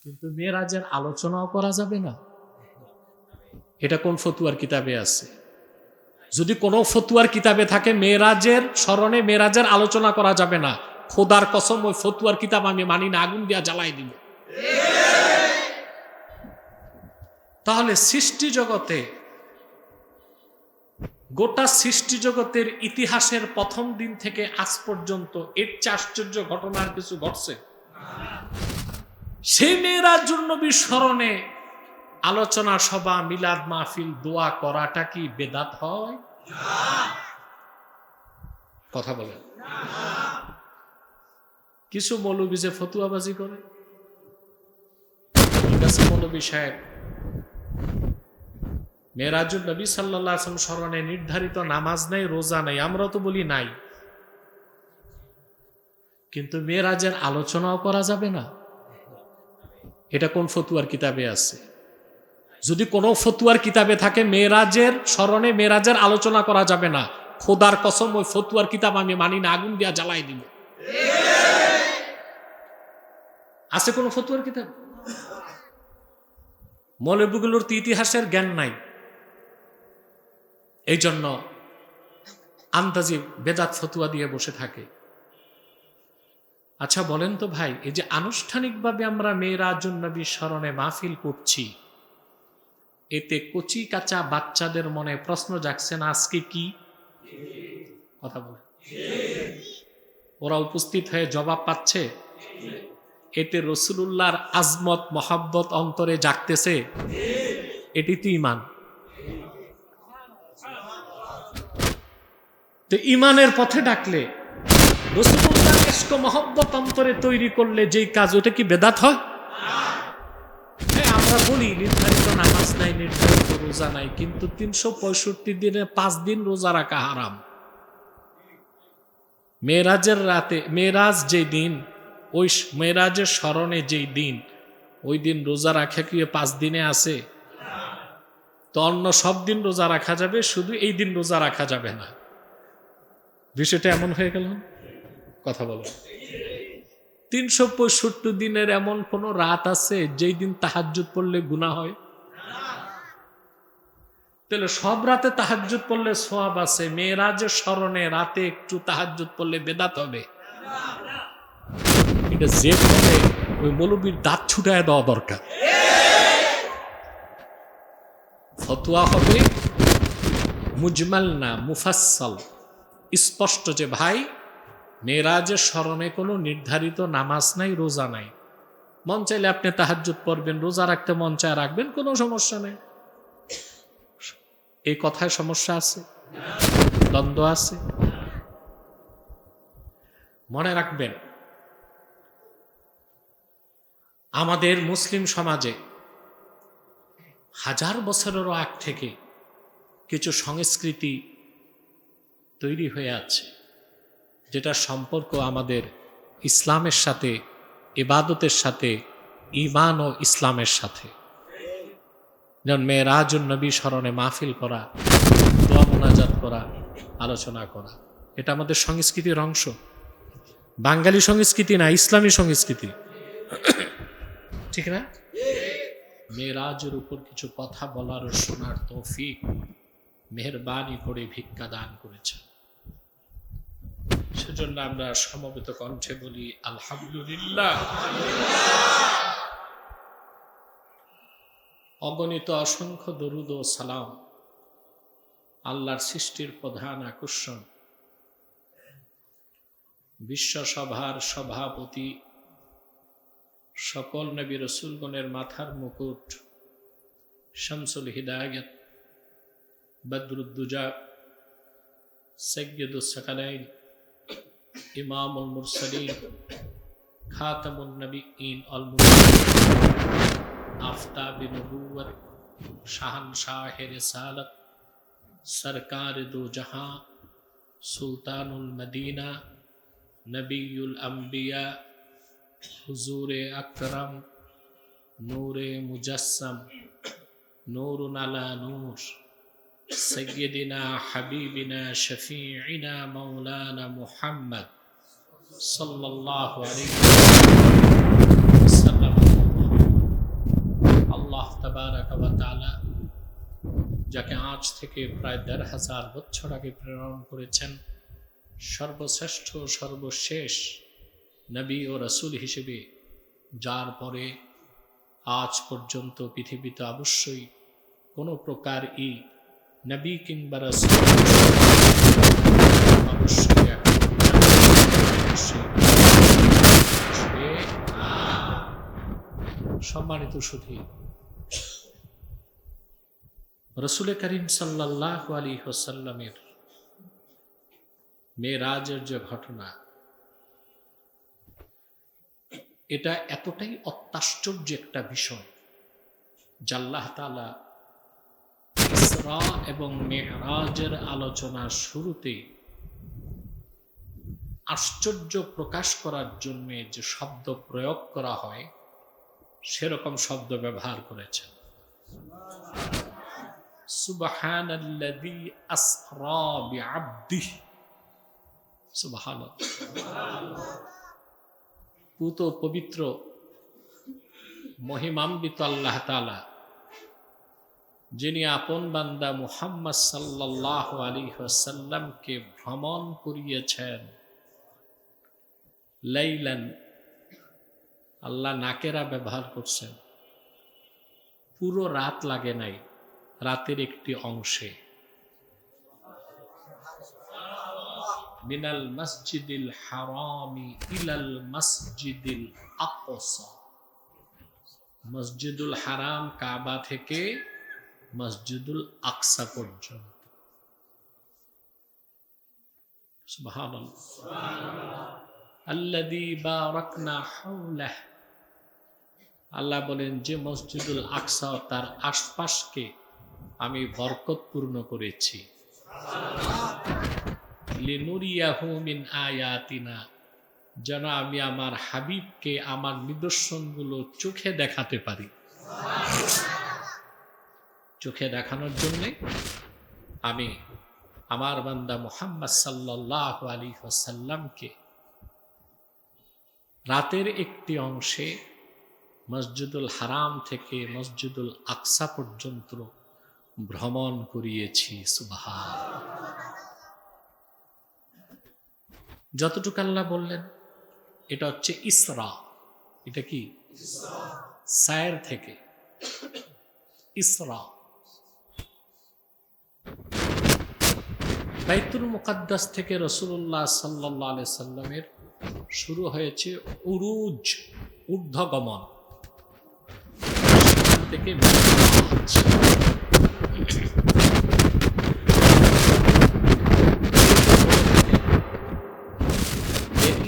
কিন্তু মেরাজের আলোচনাও করা যাবে না। এটা কোন ফতুয়ার কিতাবে আছে? যদি কোনো ফতুয়ার কিতাবে থাকে মেরাজের স্মরণে মেরাজের আলোচনা করা যাবে না, খোদার কসম ওই ফতুয়ার কিতাব আমি মানি না, আগুন দিয়া জ্বালাই দিব। তাহলে সৃষ্টি জগতে, গোটা সৃষ্টি জগতের ইতিহাসের প্রথম দিন থেকে আজ পর্যন্ত এর চেয়ে আশ্চর্য ঘটনার কিছু ঘটছে? সেই মেরাজুন নবীর স্মরণে আলোচনা সভা, মিলাদ মাহফিল, দোয়া করাটা কি বেদাত হয়? কথা বলেন। কিছু মৌলবী যে ফতুয়াবাজি করে, মৌলবী সাহেব মেরাজুন নবী সাল্লাল্লাহু আলাইহি ওয়াসাল্লাম স্মরণে নির্ধারিত নামাজ নাই, রোজা নাই, আমরাও তো বলি নাই, কিন্তু মেরাজের আলোচনাও করা যাবে না। এটা কোন ফতুয়ার কিতাবে আছে? যদি কোনো ফতুয়ার কিতাবে থাকে মেরাজের স্মরণে মেরাজের আলোচনা করা যাবে না, খোদার কসম ওই ফতুয়ার কিতাব আমি মানি না, আগুন দিয়া জ্বালাই দিব। আছে কোন ফতুয়ার কিতাব? মৌলবীগুলোর তো ইতিহাসের জ্ঞান নাই, এই জন্য আন্দাজি বেদাত ফতুয়া দিয়ে বসে থাকে। আচ্ছা বলেন তো ভাই, এই যে আনুষ্ঠানিকভাবে আমরা মেরাজুন নবী স্মরণে মাহফিল করছি, এতে কচি কাঁচা বাচ্চাদের মনে প্রশ্ন জাগছে না আজকে কি? কথা বলে, ওরা উপস্থিত হয়ে জবাব পাচ্ছে। এতে রাসূলুল্লাহর আজমত মহাব্বত অন্তরে জাগতেছে, এটি তো ঈমান। তো ঈমানের পথে ডাকলে, রাসূলুল্লাহর ইশক মহব্বত অন্তরে তৈরি করলে যেই কাজ, ওটা কি বেদাত হয়? হ্যাঁ, আমরা বলি নির্ধারিত নামাজ নাই, নির্ধারিত রোজা নাই, কিন্তু 365 দিনে 5 দিন রোজা রাখা হারাম। মেরাজের রাতে, মেরাজ যে দিন, ওই মেরাজের স্মরণে যেই দিন, ওই দিন রোজা রাখা কি 5 দিনে আছে? তো অন্য সব দিন রোজা রাখা যাবে, শুধু এই দিন রোজা রাখা যাবে না। বিষয়টা এমন হয়ে গেল। কথা বলো, 365 দিনের এমন কোন রাত আছে যেই দিন তাহাজ্জুদ পড়লে গুনাহ হয়? তাহলে সব রাতে তাহাজ্জুদ পড়লে সওয়াব আছে, মেরাজের স্মরণে রাতে একটু তাহাজ্জুদ পড়লে বেদাত হবে? এটা যে বলে ওই মৌলবীর দাঁত ছুটায় দেওয়া দরকার। ফতোয়া হবে মুজমাল না মুফাসসাল, স্পষ্ট যে ভাই মেরাজের স্মরণে কোনো নির্ধারিত নামাজ নাই, রোজা নাই, মন চাইলে আপনি তাহাজ্জুদ পড়বেন, রোজা রাখতে মন চায় রাখবেন, কোনো সমস্যা নেই। এই কথায় সমস্যা আছে? দ্বন্দ্ব আছে? মনে রাখবেন, আমাদের মুসলিম সমাজে হাজার বছরেরও আগ থেকে কিছু সংস্কৃতি তৈরি হয়ে আছে, যেটা সম্পর্ক আমাদের ইসলামের সাথে, ইবাদতের সাথে, ঈমান ও ইসলামের সাথে। যেমন মেরাজুন নবী স্মরণে মাহফিল করা, দোয়া মোনাজাত করা, আলোচনা করা, এটা আমাদের সংস্কৃতির অংশ। বাঙালি সংস্কৃতি না, ইসলামী সংস্কৃতি, ঠিক না? মেরাজের উপর কিছু কথা বলার ও শোনার তৌফিক মেহেরবানি করে ভিক্ষা দান করেছে। সেজন্য আমরা সমবেত কণ্ঠে বলি আলহামদুলিল্লাহ। অগণিত অসংখ্য দরুদ ও সালাম আল্লাহর সৃষ্টির প্রধান আকর্ষণ, বিশ্বসভার সভাপতি, সকল নবী রাসূলগণের মাথার মুকুট, শামসুল হিদায়াত, বদরুদ্দুজা, সাইয়্যিদুস সাকালাইন, ইমামুল মুরসালিন, খাতামুন নবিয়্যিন আল মুরসালিন, আফতাবে নবুওয়াত, শাহনশাহে রিসালাত, সরকারে দো জাহাঁ, সুলতানুল মদিনা, নবিয়ুল আম্বিয়া, হুজুরে আকরাম, নূরে মুজাসসাম, নূরুন আলা নূর, সাইয়্যিদিনা হাবিবিনা শফিঈনা মাওলানা মুহাম্মদ সাল্লাল্লাহু আলাইহি ওয়াসাল্লাম ওয়া তাআলা যাকে আজ থেকে প্রায় ১৫০০ বছর আগে প্রেরণ করেছেন, সর্বশ্রেষ্ঠ সর্বশেষ নবী ও রাসূল হিসেবে, যার পরে আজ পর্যন্ত পৃথিবীতে অবশ্যই কোনো প্রকার নবী কিংবা রাসূল অবশ্যই সম্মানিত সুধী, রাসূল করিম সাল্লাল্লাহু আলাইহি ওয়াসাল্লামের মেরাজের যে ঘটনা, এটা এতটাই অত্যাশ্চর্য একটা বিষয় যে আল্লাহ তাআলা ইসরা এবং মেরাজের আলোচনা শুরুতে আশ্চর্য প্রকাশ করার জন্য যে শব্দ প্রয়োগ করা হয় সেরকম শব্দ ব্যবহার করেছেন। সুবহানাল্লাযী আসরা বিআবদিহি, সুবহানাল্লাহ, পুত পবিত্র মহিমান্বিত আল্লাহ তাআলা, যিনি আপন বান্দা মুহাম্মদ সাল্লাল্লাহু আলাইহি ওয়াসাল্লামকে ভ্রমণ করিয়েছেন। লাইলান, আল্লাহ নাকেরা ব্যবহার করছেন, পুরো রাত লাগে নাই, রাতের একটি অংশে। মিনাল মসজিদিল হারামি ইলাল মসজিদিল আকসা, মসজিদুল হারাম কাবা থেকে মসজিদুল আকসা পর্যন্ত। সুবহানাল্লাহ। আল্লাযী বারাকনা হাওলাহ, আল্লাহ বলেন যে মসজিদুল আকসা তার আশপাশকে আমি বরকতপূর্ণ করেছি। লিনুরিয়াহু মিন আয়াতিনা, যেন আমি আমার হাবিবকে আমার নিদর্শনগুলো চোখে দেখাতে পারি। চোখে দেখানোর জন্যে আমি আমার বান্দা মুহাম্মদ সাল্লাল্লাহু আলাইহি ওয়াসাল্লামকে রাতের একটি অংশে মসজিদুল হারাম থেকে মসজিদুল আকসা পর্যন্ত ভ্রমণ করিয়েছি। সুবহানাল্লাহ। যতটুকু আল্লাহ বললেন এটা হচ্ছে ইসরা। এটা কি? সায়ের থেকে ইসরা। বাইতুল মুকাদ্দাস থেকে রাসূলুল্লাহ সাল্লাল্লাহু আলাইহি সাল্লামের শুরু হয়েছে উরুজ, ঊর্ধ্বগমন। সেখান থেকে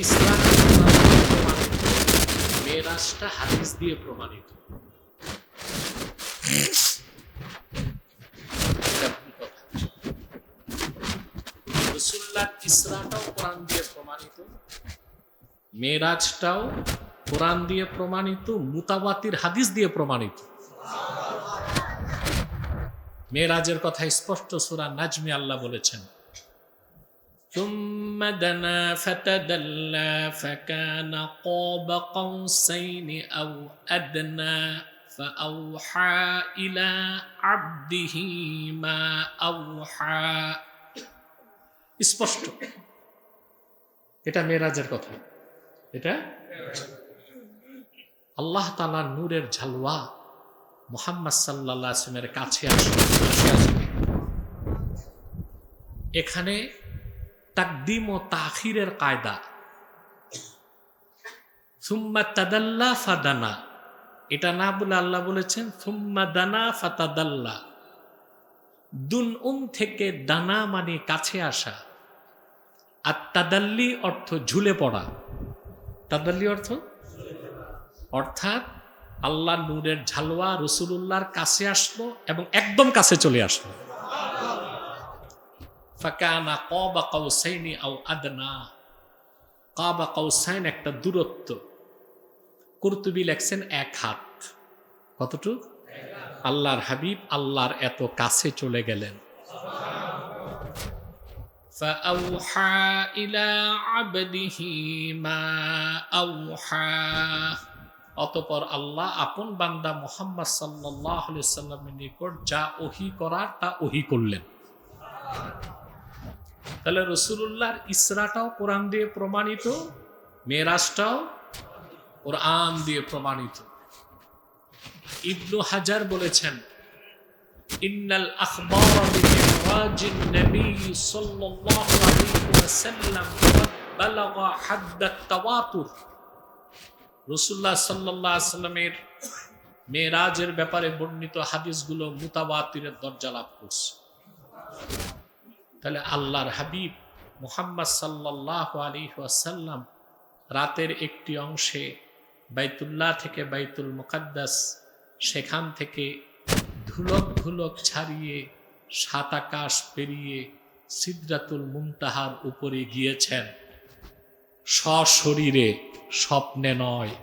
ইসলাম মেরাজটা হাদিস দিয়ে প্রমাণিত। রাসূলুল্লাহ ইসরাটাও কোরআন দিয়ে প্রমাণিত, মেরাজটাও কোরআন দিয়ে প্রমাণিত, মুতাওয়াতির হাদিস দিয়ে প্রমাণিত। মেরাজের কথা স্পষ্ট সূরা নাজমে আল্লাহ বলেছেন, ثم دنا فتدلى فكان قاب قوسين أو أدنى فأوحى إلى عبده ما أوحى। স্পষ্ট, এটা মেরাজের কথা। এটা আল্লাহ তাআলার নূরের ঝালওয়া মুহাম্মদ সাল্লাল্লাহু আলাইহি ওয়াসাল্লামের কাছে আসবে। এখানে তাকদিম ও তাখিরের কায়দা। সুম্মা তাদাল্লা ফাদানা, এটা না বলে আল্লাহ বলেছেন সুম্মা দানা ফাতাদাল্লা। দুন থেকে দানা মানে কাছে আসা, আর তাদাল্লি অর্থ ঝুলে পড়া। তাদাল্লি অর্থাৎ আল্লাহ নূরের ঝালওয়া রাসূলুল্লাহর কাছে আসলো এবং একদম কাছে চলে আসলো। ফাকানা কাবা কাউসাইনি আও আদনা। কাবা কাউসাইন একটা দূরত্ব, কুরতুবী লেখছেন এক হাত। কতটুক? আল্লাহর হাবিব আল্লাহর এত কাছে চলে গেলেন। ফাআউহা ইলা আবদিহি মা আউহা। অতঃপর আল্লাহ আপন বান্দা মুহাম্মদ সাল্লাল্লাহু আলাইহি সাল্লামের নিকট যা ওহী করার তা ওহী করলেন। তাহলে রাসূলুল্লাহর ইসরাটাও কোরআন দিয়ে প্রমাণিত, মেরাজটাও কোরআন দিয়ে প্রমাণিত। ইবনু হাজার বলেছেন, ইন্নাল আখবারা বিমিরাজিন নবী সাল্লাল্লাহু আলাইহি ওয়াসাল্লাম বালাগা হাদ্দাত তাওয়াতুর। রাসূলুল্লাহ সাল্লাল্লাহু আলাইহি সাল্লামের মেরাজের ব্যাপারে বর্ণিত হাদিসগুলো মুতাওয়াতিরের দরজা লাভ করছে। তাহলে আল্লাহর হাবিব মুহাম্মদ সাল্লাল্লাহু আলাইহি ওয়াসাল্লাম রাতের একটি অংশে বাইতুল্লাহ থেকে বাইতুল মুকাদ্দাস, সেখান থেকে ধুলক ধুলক ছাড়িয়ে সাত আকাশ পেরিয়ে সিদরাতুল মুনতাহার উপরে গিয়েছেন, সশরীরে, স্বপ্নে নয়।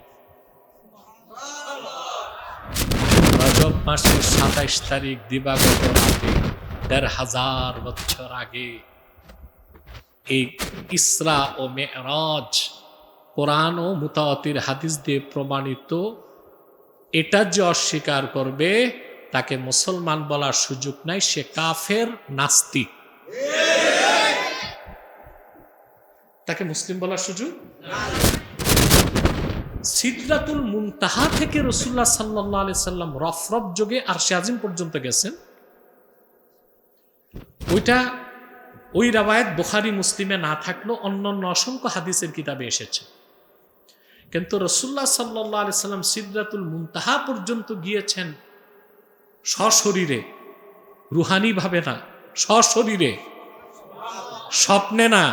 রজব মাসের ২৭ তারিখ দিবাগত রাতে ১৫০০০ বছর আগে এই ইসরা ও মেরাজ কোরআন ও মুতাওয়াতির হাদিস দিয়ে প্রমাণিত। এটা যে অস্বীকার করবে তাকে মুসলমান বলার সুযোগ নাই, সে কাফের, নাস্তিক। তাকে মুসলিম বলার সুযোগ। সিদরাতুল মুনতাহা থেকে রাসূলুল্লাহ সাল্লাল্লাহু আলাইহি সাল্লাম রফরফ যোগে আরশে আজিম পর্যন্ত গেছেন। ওই রাওয়ায়াত বুখারী মুসলিমে না থাকলেও অন্যান্য অসংখ্য হাদিসের কিতাবে এসেছে। কিন্তু রাসূলুল্লাহ সাল্লাল্লাহু আলাইহি সাল্লাম সিদরাতুল মুনতাহা পর্যন্ত গিয়েছেন সশরীরে, রুহানি ভাবে না, সশরীরে, স্বপ্নে না,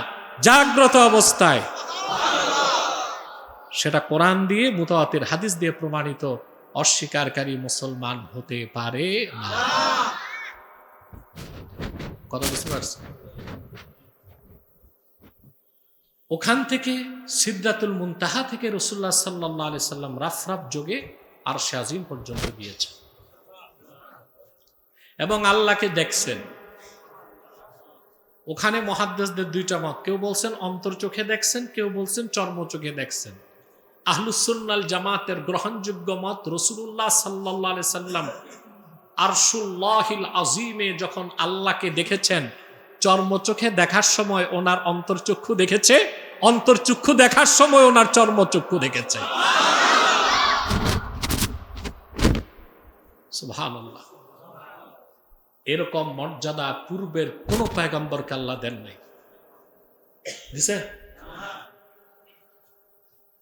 জাগ্রত অবস্থায়। সেটা কোরআন দিয়ে মুতাওয়াতির হাদিস দিয়ে প্রমাণিত। অস্বীকারী মুসলমান হতে পারে না। কথা বুঝতে পারছেন? ওখান থেকে সিদরাতুল মুনতাহা থেকে রাসূলুল্লাহ সাল্লাল্লাহু আলাইহি সাল্লাম রাফরাফ যোগে আরশে আজিম পর্যন্ত গিয়েছেন এবং আল্লাহকে দেখছেন। ওখানে মুহাদ্দিসদের দুইটা মত, কেউ বলছেন অন্তর চোখে দেখছেন, কেউ বলছেন চর্ম চোখে দেখছেন। আহলুস সুন্নাল জামাতের গ্রহণযোগ্য মত, রাসূলুল্লাহ সাল্লাল্লাহু আলাইহি সাল্লাম আরশুল্লাহিল আজিমে যখন আল্লাহকে দেখেছেন, চর্ম চোখে দেখার সময় ওনার অন্তর্চক্ষু দেখেছে, অন্তর্চক্ষু দেখার সময় ওনার চর্মচক্ষু দেখেছে। সুবহানাল্লাহ। এরকম মর্যাদা পূর্বের কোন পয়গম্বরকে আল্লাহ দেন নাই। দিছে?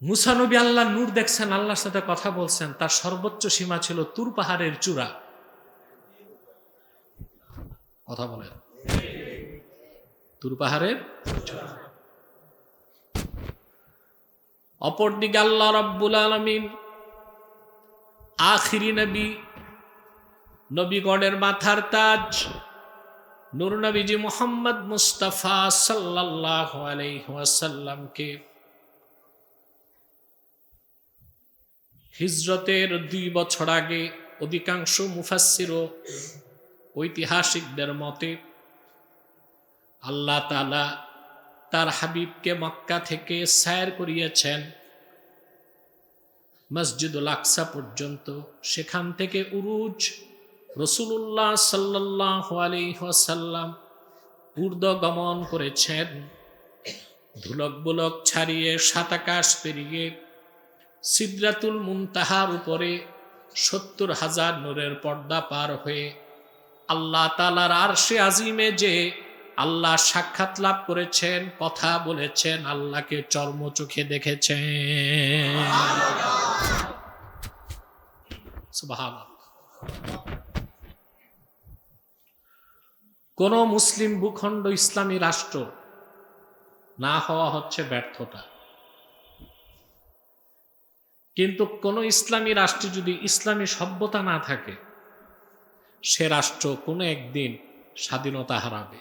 মুসা নবী আল্লাহ নূর দেখছেন, আল্লাহর সাথে কথা বলছেন, তার সর্বোচ্চ সীমা ছিল তুর পাহাড়ের চূড়া। কথা বলেন, তুর পাহাড়ের চূড়া। অপরদিকে আল্লাহ রাব্বুল আলামিন আখিরি নবী, নবীগণের মাথার তাজ নূর নবীজি মুহাম্মদ মুস্তাফা সাল্লাল্লাহু আলাইহি ওয়াসাল্লামকে হিজরতের ২ বছর আগে, অধিকাংশ মুফাসসির ও ঐতিহাসিকদের মতে, আল্লাহ তাআলা তার হাবিবকে মক্কা থেকে সায়র করিয়েছেন মসজিদুল আকসা পর্যন্ত। সেখান থেকে উরুজ রাসূলুল্লাহ সাল্লাল্লাহু আলাইহি ওয়াসাল্লাম ঊর্ধ্বগমন করেছেন, ধুলক বুলক ছাড়িয়ে সাত আকাশ পেরিয়ে সিদরাতুল মুনতাহার উপরে ৭০,০০০ নূরের পর্দা পার হয়ে আল্লাহ তাআলার আরশে আজিমে যে আল্লাহ সাক্ষাৎ লাভ করেছেন, কথা বলেছেন, আল্লাহকে চর্ম চোখে দেখেছেন। সুবহানাল্লাহ। কোন মুসলিম ভূখণ্ড ইসলামী রাষ্ট্র না হওয়া হচ্ছে ব্যর্থতা। কিন্তু কোন ইসলামী রাষ্ট্রে যদি ইসলামী সভ্যতা না থাকে, সে রাষ্ট্র কোনো একদিন স্বাধীনতা হারাবে।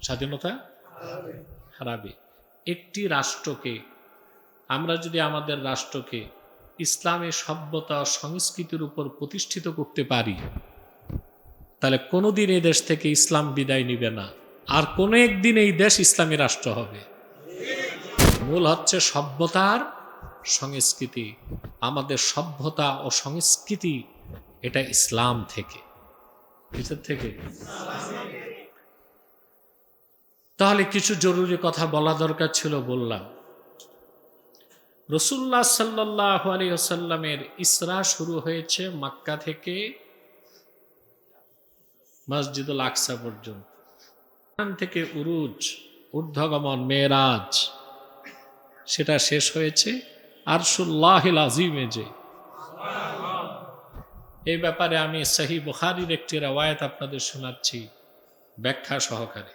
স্বাধীনতা হারাবে। একটি রাষ্ট্রকে আমরা যদি আমাদের রাষ্ট্রকে ইসলামী সভ্যতা ও সংস্কৃতির উপর প্রতিষ্ঠিত করতে পারি, তাহলে কোনোদিন এই দেশ থেকে ইসলাম বিদায় নিবে না, আর কোনো একদিন এই দেশ ইসলামী রাষ্ট্র হবে। মূল হচ্ছে সভ্যতার সংস্কৃতি, আমাদের সভ্যতা ও সংস্কৃতি, এটা ইসলাম থেকে। কিসের থেকে? তাহলে কিছু জরুরি কথা বলা দরকার ছিল, বললাম। রাসূলুল্লাহ সাল্লাল্লাহু আলাইহি ওয়াসাল্লামের ইসরা শুরু হয়েছে মক্কা থেকে মসজিদুল আকসা পর্যন্ত। এখান থেকে উরুজ, ঊর্ধ্বগমন, মেরাজ, সেটা শেষ হয়েছে আরশুল্লাহিল আযীমে। যে এই ব্যাপারে আমি সহিহ বুখারীর একটি রওয়ায়াত আপনাদের শোনাচ্ছি ব্যাখ্যা সহকারে।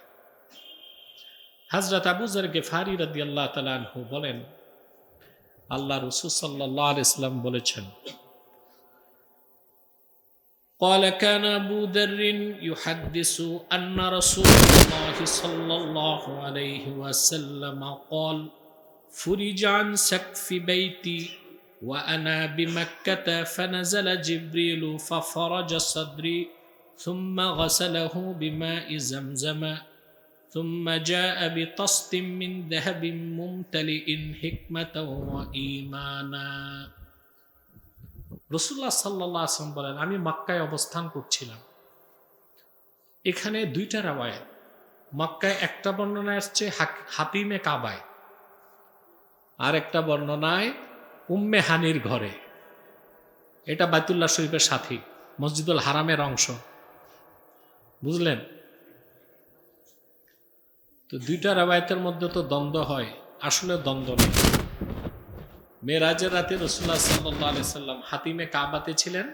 হযরত আবু যর গিফারী রাদিয়াল্লাহু তাআলা আনহু বলেন, আল্লাহ রাসূল সাল্লাল্লাহু আলাইহি ওয়াসাল্লাম বলেছেন, قال كان أبو ذر يحدث أن رسول الله صلى الله عليه وسلم قال فرج عن سقف بيتي وأنا بمكة فنزل جبريل ففرج صدري ثم غسله بماء زمزم ثم جاء بطست من ذهب ممتلئ حكمة وإيمانا। রাসূলুল্লাহ সাল্লাল্লাহু আলাইহি ওয়াসাল্লাম বলেন, আমি মক্কায় অবস্থান করছিলাম। এখানে দুইটা রাওয়ায়াত। মক্কায় একটা বর্ণনায় আসছে হাতিমে কাবায়, আর একটা বর্ণনায় উম্মে হানির ঘরে। এটা বাইতুল্লাহ শরীফের সাথী, মসজিদুল হারামের অংশ। বুঝলেন? তো দুইটা রাওয়ায়াতের মধ্যে তো দ্বন্দ্ব হয়, আসলে দ্বন্দ্ব নেই। মেরাজের রাতে রাসূলুল্লাহ সাল্লাল্লাহু আলাইহি ওয়াসাল্লাম হাতিমে কাবাতে ছিলেন,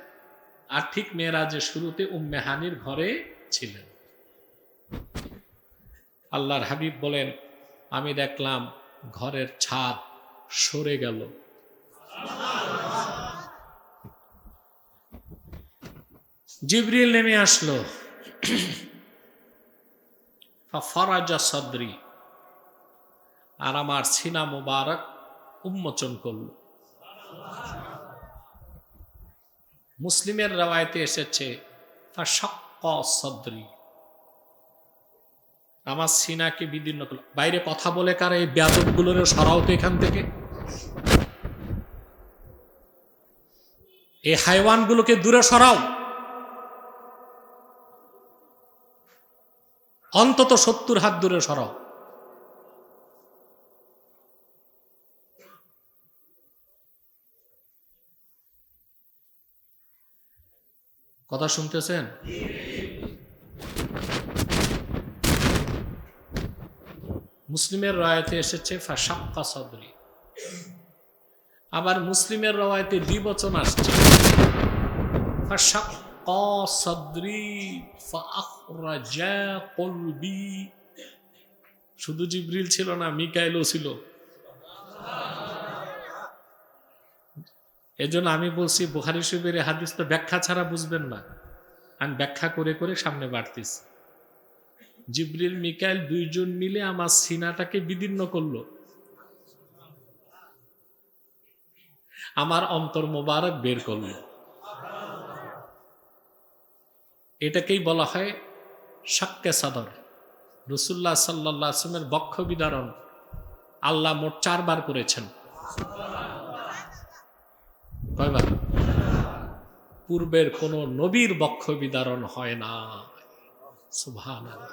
আর ঠিক মেরাজের শুরুতে উম্মে হানির ঘরে ছিলেন। আল্লাহর হাবিব বলেন, আমি দেখলাম ঘরের ছাদ সরে গেল। জিবরিল নেমে আসলো, ফাফরাজা সদরি, আর আমার সিনা মুবারক উন্মোচন করল। মুসলিমের রাওয়ায়াতে এসেছে ফাশাক্কা সদরি, আমার সিনাকে বিদীর্ণ করল। বাইরে কথা বলে কার? এই বেয়াদবগুলোর সরাও তো এখান থেকে, এই হাইওয়ানগুলোকে দূরে সরাও, অন্তত 70 হাত দূরে সরাও। কথা শুনতেছেন? মুসলিমের রাওয়ায়াতে এসেছে ফাশাক্কা সদরি। আবার মুসলিমের রাওয়ায়াতে দ্বিবচন আসছে ফাশাক্কা সদরি ফাআখরাজা কলবি। শুধু জিবরিল ছিল না, মিকাইলও ছিল। এজন্য আমি বলছি, বুখারী শরীফের হাদিস তো ব্যাখ্যা ছাড়া বুঝবেন না। আমি ব্যাখ্যা করে করে সামনে বাড়তেছি। জিবরিল মিকাইল দুইজন মিলে আমার সিনাটাকে বিদীর্ণ করলো, আমার অন্তর মোবারক বের করলো। এটাকেই বলা হয় শাক্কে সাদর। রাসূলুল্লাহ সাল্লাল্লাহু আলাইহি ওয়াসাল্লামের বক্ষ বিদারণ আল্লাহ মোট 4 বার করেছেন। কয়বার? পূর্বের কোন নবীর বক্ষ বিদারণ হয় না। সুবহানাল্লাহ।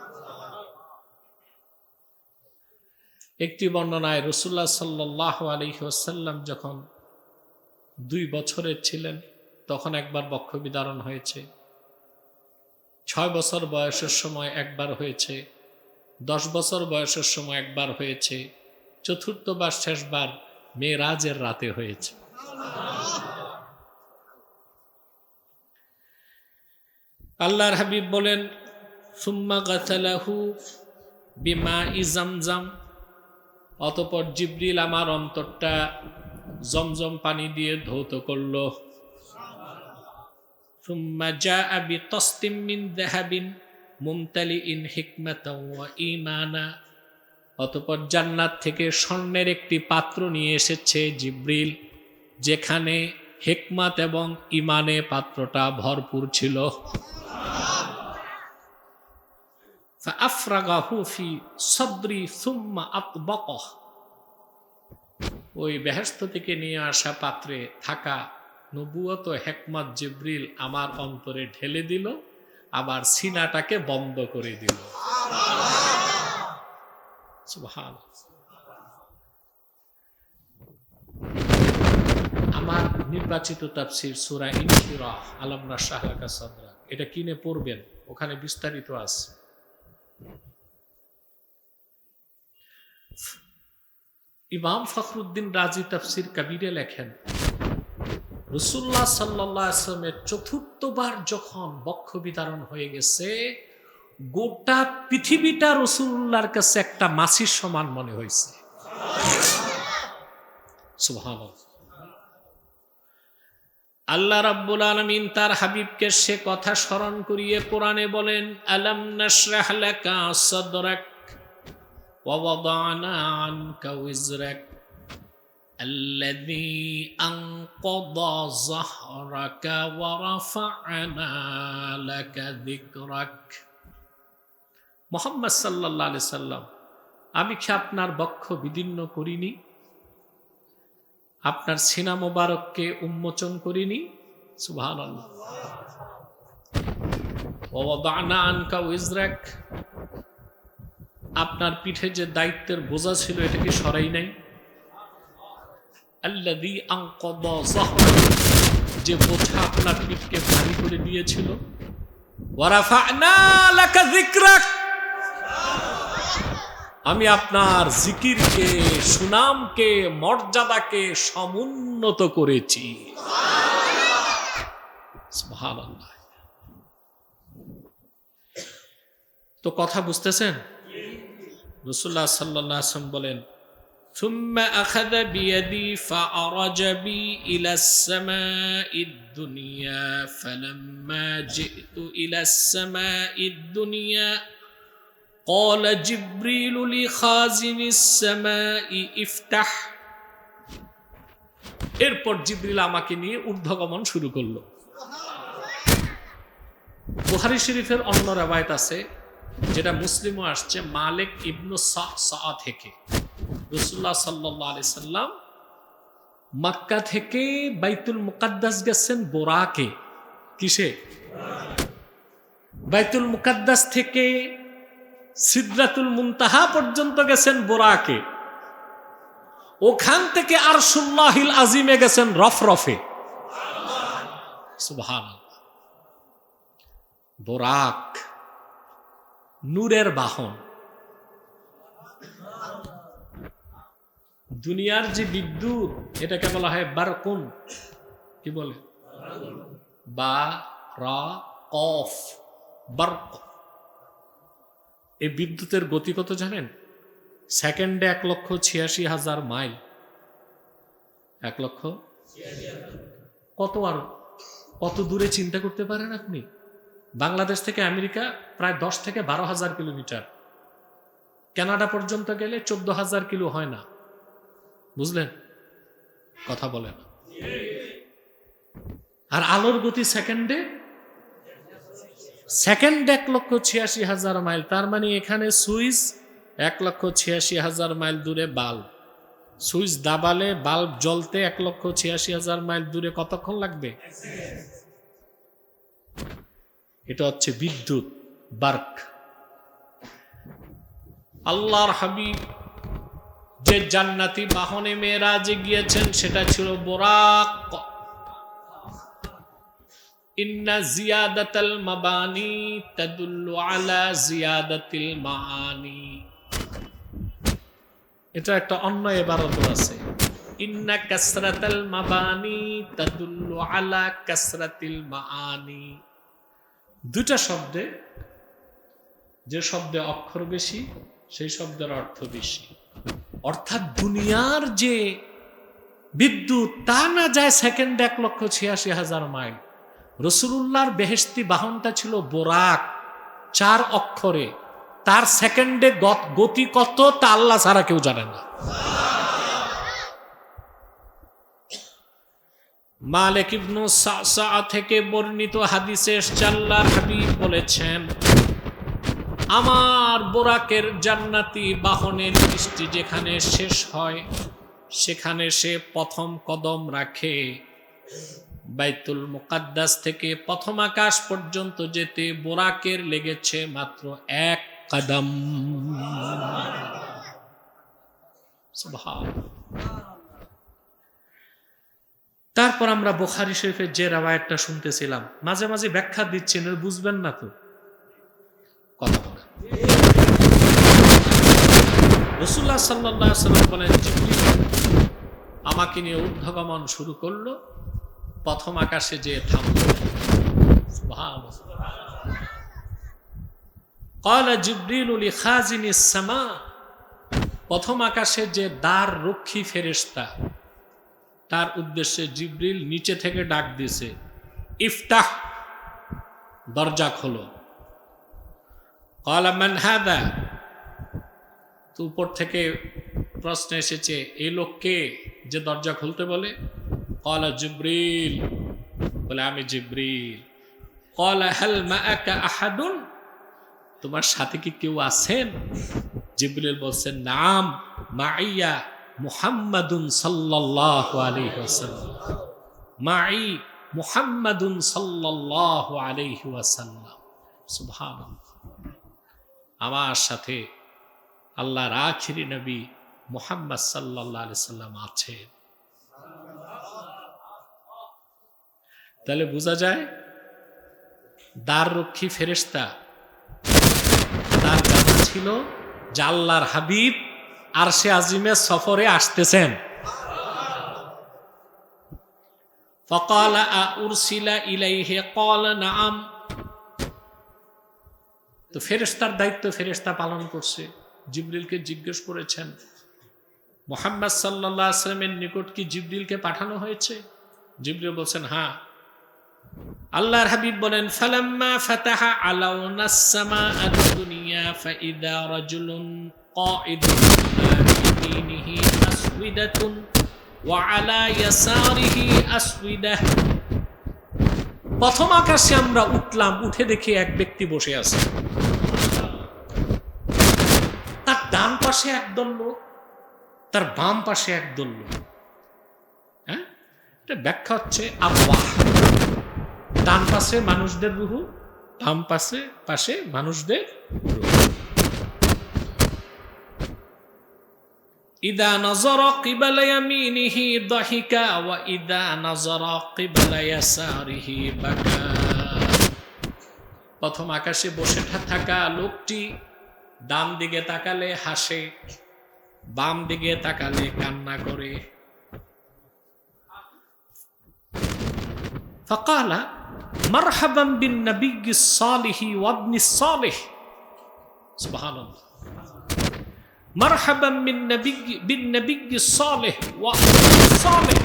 একটি বর্ণনায় রাসূলুল্লাহ সাল্লাল্লাহু আলাইহি ওয়াসাল্লাম যখন 2 বছরের ছিলেন তখন একবার বক্ষ বিদারণ হয়েছে, 6 বছর বয়সের সময় একবার হয়েছে, 10 বছর বয়সের সময় একবার হয়েছে, চতুর্থবার শেষবার মেরাজের রাতে হয়েছে। আল্লাহর হাবিব বলেন, সুম্মা গাসালাহু বিমাই জামজাম, অতঃপর জিবরিল আমার অন্তরটা জমজম পানি দিয়ে ধৌত করল। সুম্মা জাআ বিতাসতিম মিন যাহাবিন মুমতালিইন হিকমাতাও ওয়া ঈমানা, অতঃপর জান্নাত থেকে স্বর্ণের একটি পাত্র নিয়ে এসেছে জিবরিল, যেখানে হিকমত এবং ঈমানে পাত্রটা ভরপুর ছিল। فأفرغه في صدري ثم أطبقه, ওই বেহেশত থেকে নিয়ে আসা পাত্রে থাকা নবুয়ত হেকমত জিবরিল আমার অন্তরে ঢেলে দিল, আবার সিনাটাকে বন্ধ করে দিল। সুবহানাল্লাহ। আমার নির্বাচিত তাফসীর সূরা ইনশিরাহ আলাম নাশরাহ লাকা সাদরাক, এটা কিনে পড়বেন, ওখানে বিস্তারিত আছে। ইমাম ফখরুদ্দিন রাজি তাফসীর কবিরে লেখেন, রাসূলুল্লাহ সাল্লাল্লাহু আলাইহি ওয়াসাল্লামের চতুর্থবার যখন বক্ষ বিদারণ হয়ে গেছে, গোটা পৃথিবীটা রাসূলুল্লাহর কাছে একটা মাছির সমান মনে হয়েছে। সুবহানাল্লাহ। আল্লাহ রাব্বুল আলামিন তার হাবিবকে সে কথা স্মরণ করিয়ে কোরআনে বলেন, আলাম নাশরাহ লাকা সাদরাক ওয়া ওয়াদানা আনকা উযরাক আল্লাযী আনকাযা যাহরাকা ওয়া রাফা'না লাকা যিকরাক। মুহাম্মদ সাল্লাল্লাহু আলাইহি সাল্লাম, আমি কি আপনার বক্ষ বিদীর্ণ করিনি, আপনার সিনা মোবারককে উন্মোচন করিনি? সুবহানাল্লাহ। ওয়া ওয়াদানা আনকা উযরাক, আপনার পিঠে যে দায়িত্বের বোঝা ছিল এটা কি সরাই নাই? আল্লাযী আনকাযা যাহরাক, যে বোঝা আপনার পিঠকে ভারী করে দিয়েছিল। ওয়া রাফা'না লাকা যিকরাক, আমি আপনার জিকিরকে, সুনামকে, মর্যাদাকে সমুন্নত করেছি। সুবহানাল্লাহ। তো কথা বুঝতেছেন? রাসূলুল্লাহ সাল্লাল্লাহু আলাইহি ওয়াসাল্লাম বলেন, সুম্মা আখাযা বিয়াদি ফাআরাজা বি ইলাস সামাঈদ দুনিয়া ফালাম্মা জিতু ইলাস সামাঈদ দুনিয়া قال جبريل لخازن السماء افتح। এরপর জিবরিল আমাকে নিয়ে ঊর্ধ্বগমন শুরু করলো। বুখারী শরীফের অন্য রওয়ায়াত আছে, যেটা মুসলিমও আসছে, মালিক ইবনু সাআ থেকে রাসূলুল্লাহ সাল্লাল্লাহু আলাইহি সাল্লাম মক্কা থেকে বাইতুল মুকাদ্দাস গেছেন বোরাকে। কিসে? বাইতুল মুকাদ্দাস থেকে সিদরাতুল মুনতাহা পর্যন্ত গেছেন বোরাকে, ওখান থেকে আরশুল্লাহিল আজিমে গেছেন রফরফে। সুবহানাল্লাহ। বোরাক নূরের বাহন। দুনিয়ার যে বিদ্যুৎ, এটাকে বলা হয় বারকুন। কি বলে? বা রা কফ, বারক। এই বিদ্যুতের গতি কত জানেন? সেকেন্ডে 1,86,000 মাইল। 1,00,000 কত? আর কত দূরে চিন্তা করতে পারেন আপনি? বাংলাদেশ থেকে আমেরিকা প্রায় 10 থেকে 12,000 কিলোমিটার। কানাডা পর্যন্ত গেলে 14,000 কিলো হয় না। বুঝলেন? কথা বলে না। আর আলোর গতি সেকেন্ডে 1,86,000 মাইল। তার মানে এখানে সুইচ 1,86,000 মাইল দূরে বাল্ব, সুইচ দাবালে বাল্ব জ্বলতে 1,86,000 মাইল দূরে কতক্ষণ লাগবে? এটা হচ্ছে বিদ্যুৎ, বার্ক। আল্লাহর হাবিব যে জান্নাতি বাহনে মেরাজে গিয়েছেন সেটা ছিল বোরাক। ইন্না জিয়াদাতাল মাবানি তাদুল্লু আলা জিয়াদাতিল মাআনি। এটা একটা অন্য ইবারত আছে, ইন্না কাসরাতাল মাবানি তাদুল্লু আলা কাসরাতিল মাআনি। দুটা শব্দে, যে শব্দে অক্ষর বেশি সেই শব্দের অর্থ বেশি। অর্থাৎ দুনিয়ার যে বিদ্যুৎ তা না যায় সেকেন্ডে 1,86,000 মাইল। রাসূলুল্লাহর বেহেশতি বাহনটা ছিল বোরাক, 4 অক্ষরে। তার সেকেন্ডে গতি কত তা আল্লাহ ছাড়া কেউ জানে না। মালিক ইবনু সাআ থেকে বর্ণিত হাদিসে আল্লাহর হাবিব বলেছেন, আমার বোরাকের জান্নাতি বাহনের দৃষ্টি যেখানে শেষ হয় সেখানে সে প্রথম কদম রাখে। বাইতুল মুকাদ্দাস থেকে প্রথম আকাশ পর্যন্ত যেতে বোরাকের লেগেছে মাত্র 1 কদম। সুবহানাল্লাহ। তারপর আমরা বুখারী শরীফের যে রাওয়ায়াতটা শুনতেছিলাম, মাঝে মাঝে ব্যাখ্যা দিচ্ছেন, বুঝবেন না তো কথা বলেন। রাসূলুল্লাহ সাল্লাল্লাহু আলাইহি ওয়াসাল্লাম বলেন, জিবরিল আমাকে নিয়ে ঊর্ধ্বগমন শুরু করলো, প্রথম আকাশে যে থামলো। সুবহানাল্লাহ। ক্বালা জিবরিল লিখাজিনিস সামা, প্রথম আকাশে যে দ্বার রক্ষী ফেরেশতা, তার উদ্দেশ্যে জিবরিল নিচে থেকে ডাক দিয়েছে, ইফতাহ, দরজা খোলো। ক্বালা মান হাদা, তো উপর থেকে প্রশ্ন এসেছে, এই লোককে যে দরজা খুলতে বলে? ক্বালা জিবরিল, বলে আমি জিবরিল। ক্বালা হাল মাআকা আহাদুন, তোমার সাথে কি কেউ আছেন? জিবরিল বলছেন, নাম মাইয়া মুহাম্মাদুন সাল্লাল্লাহু আলাইহি ওয়াসাল্লাম, মাই মুহাম্মাদুন সাল্লাল্লাহু আলাইহি ওয়াসাল্লাম। সুবহানাল্লাহ। আমার সাথে আল্লাহর আখিরি নবী মুহাম্মদ সাল্লাল্লাহু আলাইহি সাল্লাম আছেন। তাহলে বোঝা যায় দ্বার রক্ষী ফেরেশতা, তার জানা ছিল যে আল্লাহর হাবিব আরশে আজিমের সফরে আসতেছেন। ফাকালা আউরসিলা ইলাইহি ক্বালা নাআম, তো ফেরেশতার দায়িত্ব ফেরেশতা পালন করছে। জিবরিলকে জিজ্ঞেস করেছেন, মুহাম্মদ সাল্লাল্লাহু আলাইহি ওয়াসাল্লামের নিকট কি জিবরিলকে পাঠানো হয়েছে? জিবরিল বলছেন, হ্যাঁ। আল্লাহর হাবিব বলেন, ফালাম্মা ফাতাহা আলাউনাস সামাআদ দুনিয়া ফাইদা রাজুলুন কাঈদুন আলা ইয়ামিনিহি আসওয়াদাতুন ওয়া আলা ইয়াসারিহি আসওয়াদাহ। প্রথম আকাশে আমরা উঠলাম, উঠে দেখি এক ব্যক্তি বসে আছে, তার ডান পাশে একদল লোক, তার বাম পাশে একদল লোক। হ্যাঁ, এটা ব্যাখ্যা হচ্ছে আবওয়াহ, ডান পাশে মানুষদের রুহু, বাম পাশে মানুষদের রুহু। ইদা নাযারা কিবালা ইয়ামিনিহি দাহিকা ওয়া ইদা নাযারা কিবালা ইয়াসারিহি বাকা। প্রথম আকাশে বসে থাকা লোকটি ডান দিকে তাকালে হাসে, বাম দিকে তাকালে কান্না করে। ফাকালা মারহাবান বিন নাবিয়্যিস সালিহি ওয়া ইবনিস সালিহ। সুবহানাল্লাহ। মারহাবান বিন নাবিয়্যিস সালিহ ওয়া ইবনিস সালিহ।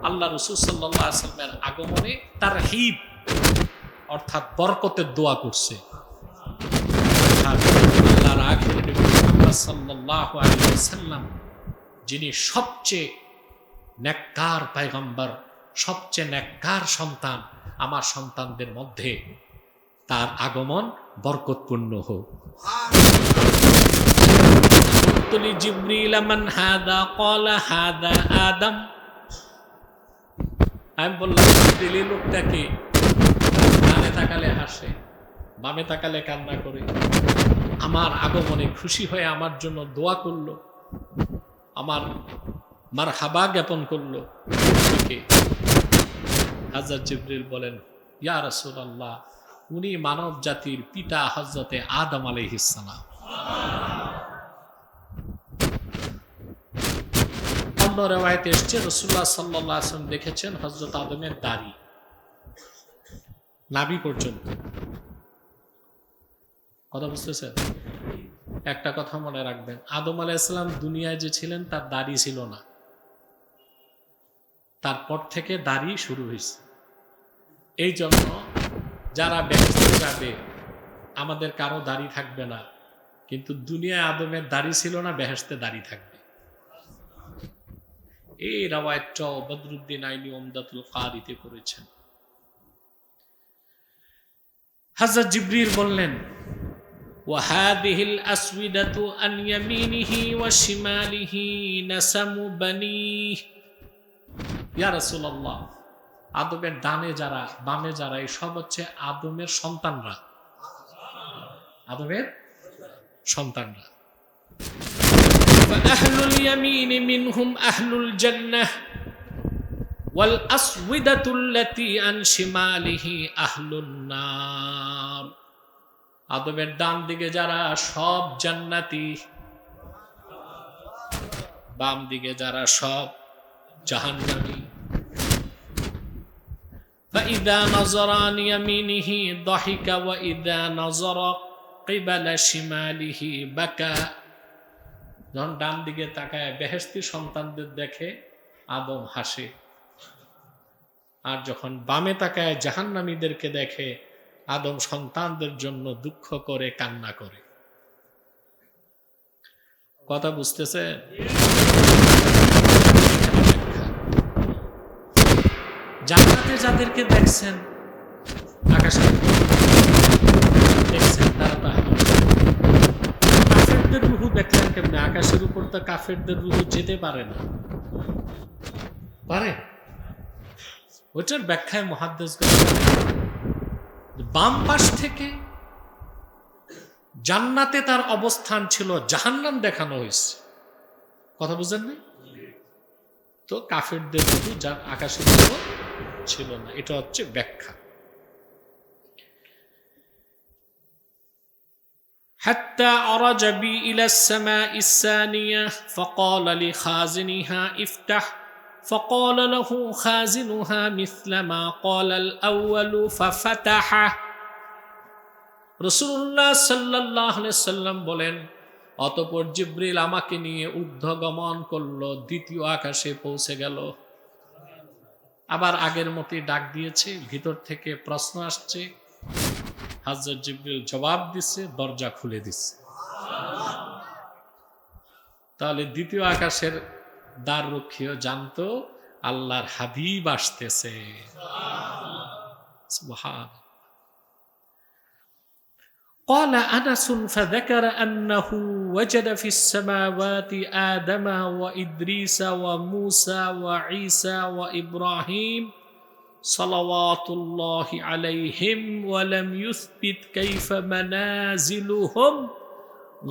আল্লাহ রাসূল সাল্লাল্লাহু আলাইহি ওয়াসাল্লামের আগমনে তারহিব অর্থাৎ বরকতের দোয়া করছে। আল্লাহর আখির নবী মুহাম্মদ সাল্লাল্লাহু আলাইহি ওয়াসাল্লাম, যিনি সবচেয়ে নেককার পয়গম্বর, সবচেয়ে নেককার সন্তান, আমার সন্তানদের মধ্যে তার আগমন বরকতপূর্ণ হোক। তুলি জিবরিল মান হাদা ক্বালা হাদা আদম। আমি বললাম, জিবরিল লোকটাকে ডানে তাকালে হাসে, বামে তাকালে কান্না করে, আমার আগমনে খুশি হয়ে আমার জন্য দোয়া করলো, আমার মারহাবা জ্ঞাপন করলো। হযরত জিবরিল বলেন, ইয়া রাসূলুল্লাহ, উনি মানব জাতির পিতা হযরতে আদম আলাইহিস সালাম। অন্য রিওয়ায়াতে এসেছে রাসূলুল্লাহ সাল্লাল্লাহু আলাইহি ওয়াসাল্লাম দেখেছেন হযরত আদমের দাড়ি নাভি পর্যন্ত। কথা বুঝতেছেন? একটা কথা মনে রাখবেন, আদম আলাইহিস সালাম দুনিয়ায় যে ছিলেন তার দাড়ি ছিল না, তারপর থেকে দাড়ি শুরু হয়েছে। এই জন্য যারা বেহেশতে যাবে, আমাদের কারো দাড়ি থাকবে না, কিন্তু দুনিয়ায় আদমের দাড়ি ছিল না, বেহেশতে দাড়ি থাকবে। এই রাওয়ায়াতটা বদরুদ্দিন আইনি উমদাতুল কারিতে করেছেন। হযরত জিবরিল বললেন, وهذه الأسودة عن يمينه وشماله نسم بنيه ইয়া রাসূলুল্লাহ, আদমের ডানে যারা বামে যারা এই সব হচ্ছে আদমের সন্তানরা, আদমের সন্তানরা। فأهل اليمين منهم أهل الجنة والأسودة التي عن شماله أهل النار। আদমের ডান দিকে যারা সব জান্নাতি, বাম দিকে যারা সব জাহান্নামী। فإذا نظر عن يمينه ضحك وإذا نظر قبل شماله بكى। যখন ডান দিকে তাকায় বেহেশতি সন্তানদের দেখে আদম হাসে, আর যখন বামে তাকায় জাহান্নামীদেরকে দেখে আদম সন্তানদের জন্য দুঃখ করে কান্না করে। কথা বুঝতেছে? জান্নাতে যাদেরকে দেখছেন, আকাশে দেখছেন, তারা তো কাফেরদের রুহু দেখলেন কেমনে? আকাশের উপর তো কাফেরদের রুহু যেতে পারে না, পারে? ওইটার ব্যাখ্যায় মুহাদ্দিসগণ বাম পাশ থেকে জান্নাতে তার অবস্থান ছিল, জাহান্নাম দেখানো হয়েছে। কথা বুঝেন না? তো কাফেরদের রুহু যার আকাশের উপর ছিল না, এটা হচ্ছে ব্যাখ্যা। حتى عرج بي إلى السماء الثانية فقال لخازنها افتح فقال له خازنها مثل ما قال الأول ففتحه। রাসূলুল্লাহ সাল্লাল্লাহু আলাইহি সাল্লাম বলেন, অতঃপর জিবরিল আমাকে নিয়ে ঊর্ধ্বগমন করলো, দ্বিতীয় আকাশে পৌঁছে গেল। আবার আগের মতোই ডাক দিয়েছে, ভিতর থেকে প্রশ্ন আসছে, হযরত জিবরিল জবাব দিচ্ছে, দরজা খুলে দিচ্ছে। তাহলে দ্বিতীয় আকাশের দ্বার রক্ষীও জানতো আল্লাহর হাবিব আসতেছে। সুবহানাল্লাহ। قال أنس فذكر أنه وجد في السماوات آدم وإدريس وموسى وعيسى وإبراهيم صلوات الله عليهم ولم يثبت كيف منازلهم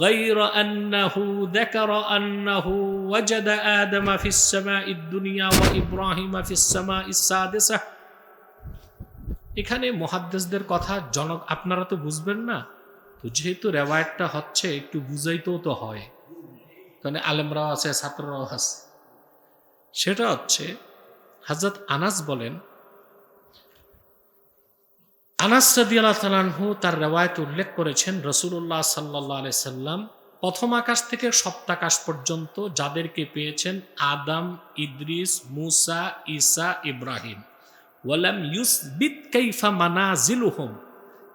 غير أنه ذكر أنه وجد آدم في السماء الدنيا وإبراهيم في السماء السادسة। এখানে মুহাদ্দিসদের কথা জনক আপনারা তো বুঝবেন না, তো যেহেতু রেওয়ায়াতটা হচ্ছে একটু বুঝাইতেও তো হয়, কারণ আলেমরাও আছে, ছাত্ররাও আছে। সেটা হচ্ছে হযরত আনাস বলেন, আনাস রাদিয়াল্লাহু তাআলা আনহু তার রেওয়ায়াতে উল্লেখ করেছেন, রাসূলুল্লাহ সাল্লাল্লাহু আলাইহি সাল্লাম প্রথম আকাশ থেকে সপ্তাকাশ পর্যন্ত যাদেরকে পেয়েছেন আদম, ইদ্রিস, মুসা, ঈসা, ইব্রাহিম। ওয়ালাম ইউসবিত কাইফা মানাজিলুহুম,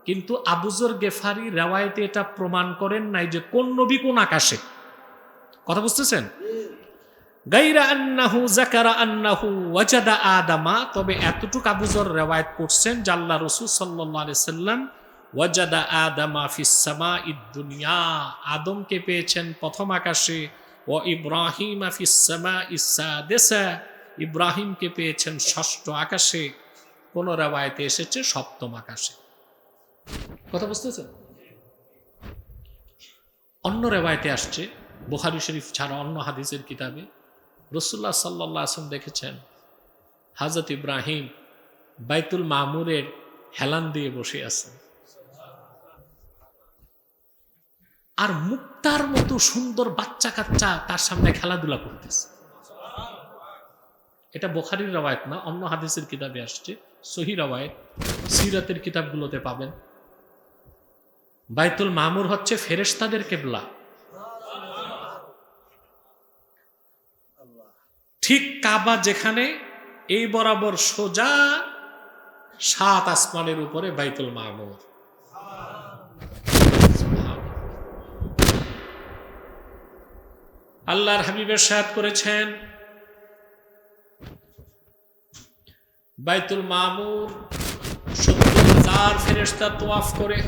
কিন্তু আবু যর গেফারি রেওয়ায়েতে এটা প্রমাণ করেন নাই যে কোন নবী কোন আকাশে। কথা বুঝতেছেন? গায়রা আন্নাহু যাকারা আন্নাহু ওয়াজাদা আদামা, তবে এতটুকু আবু যর রেওয়ায়েত করছেন যে আল্লাহ রাসূল সাল্লাল্লাহু আলাইহি সাল্লাম ওয়াজাদা আদামা ফিস সামাঈদ দুনিয়া, আদমকে পেয়েছেন প্রথম আকাশে, ও ইব্রাহিম ফিস সামাঈস সাদিসা, ইব্রাহিমকে পেয়েছেন ষষ্ঠ আকাশে। কোন রেওয়ায়েতে এসেছে সপ্তম আকাশে। কথা বুঝতেছেন? অন্য রেওয়ায়েতে আসছে, বুখারী শরীফ ছাড়া অন্য হাদিসের কিতাবে রাসূলুল্লাহ সাল্লাল্লাহু আলাইহি ওয়াসাল্লাম দেখেছেন হযরত ইব্রাহিম বাইতুল মামুরের হেলান দিয়ে বসে আছেন, আর মুক্তার মতো সুন্দর বাচ্চা কাচ্চা তার সামনে খেলাধুলা করতেছে। এটা বুখারীর রেওয়ায়েত না, অন্য হাদিসের কিতাবে আসছে, সহিহ রেওয়ায়েত, সিরাতের কিতাবগুলোতে পাবেন। বাইতুল মামুর হচ্ছে ফেরেশতাদের কিবলা। ঠিক কাবা যেখানে, এই বরাবর সোজা 7 আসমানের উপরে বাইতুল মামুর। আল্লাহর হাবিব ইরশাদ করেছেন, বাইতুল মামুর 70,000 ফেরেশতা তওয়াফ করে,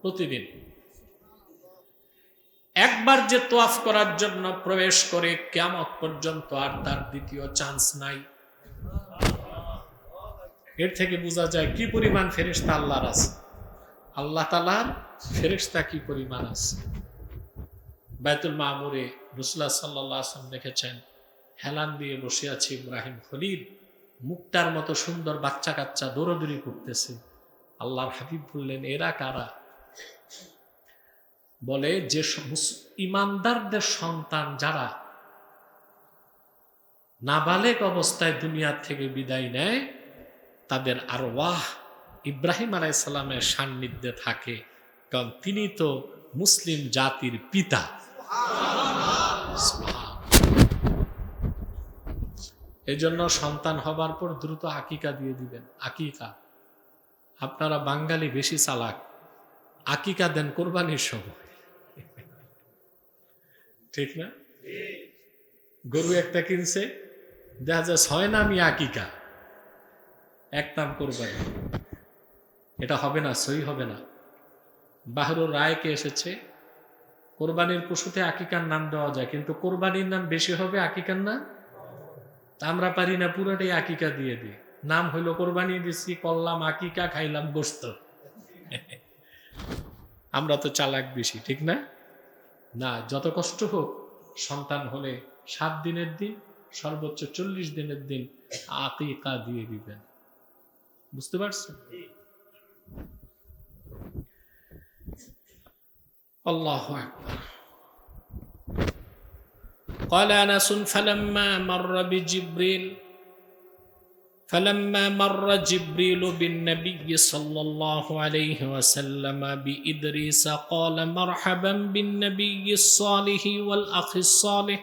প্রতিদিন। একবার যে তোয়াফ করার জন্য প্রবেশ করে কিয়ামত পর্যন্ত আর তার দ্বিতীয় চান্স নাই। এর থেকে বোঝা যায় কি পরিমাণ ফেরেশতা আল্লাহর আছে, আল্লাহ তাআলার ফেরেশতা কি পরিমাণ আছে। বাইতুল মামুরে রাসূলুল্লাহ সাল্লাল্লাহু আলাইহি ওয়াসাল্লাম দেখেছেন, হেলান দিয়ে বসে আছে ইব্রাহিম খলিল, মুক্তার মতো সুন্দর বাচ্চা কাচ্চা দৌড়াদৌড়ি করতেছে। আল্লাহর হাবিব বললেন, এরা কারা? বলে, যে ইমানদারদের সন্তান যারা নাবালেগ অবস্থায় দুনিয়া থেকে বিদায় নেয়, তাদের আরওয়াহ ইব্রাহিম আলাইহিস সালামের সান্নিধ্যে থাকে, কারণ তিনি তো মুসলিম জাতির পিতা। এই জন্য সন্তান হবার পর দ্রুত আকিকা দিয়ে দিবেন। আকিকা, আপনারা বাঙালি বেশি চালাক, আকিকা দেন কোরবানির সময়, ঠিক না? গরু একটা কিনছে, দেখা যায় 6 নামই আকিকা, এক নাম কোরবানি। এটা হবে না, সহি হবে না। বাহরুর রায়কে এসেছে, কোরবানির পশুতে আকিকার নাম দেওয়া যায়, কিন্তু কোরবানির নাম বেশি হবে, আকিকার নাম আমরা পারি না, পুরোটাই আকিকা দিয়ে দিই। নাম হইলো কোরবানি দিছি, করলাম আকিকা, খাইলাম গোশত। আমরা তো চালাক বেশি, ঠিক না? না, যত কষ্ট হোক, সন্তান হলে 7 দিনের দিন, সর্বোচ্চ 40 দিনের দিন আকিকা দিয়ে দিবেন। বুঝতে পারছেন? আল্লাহু আকবার। قال أنس فلما مر جبريل بالنبي صلى الله عليه وسلم بإدريس قال مرحبا بالنبي الصالح والأخ الصالح।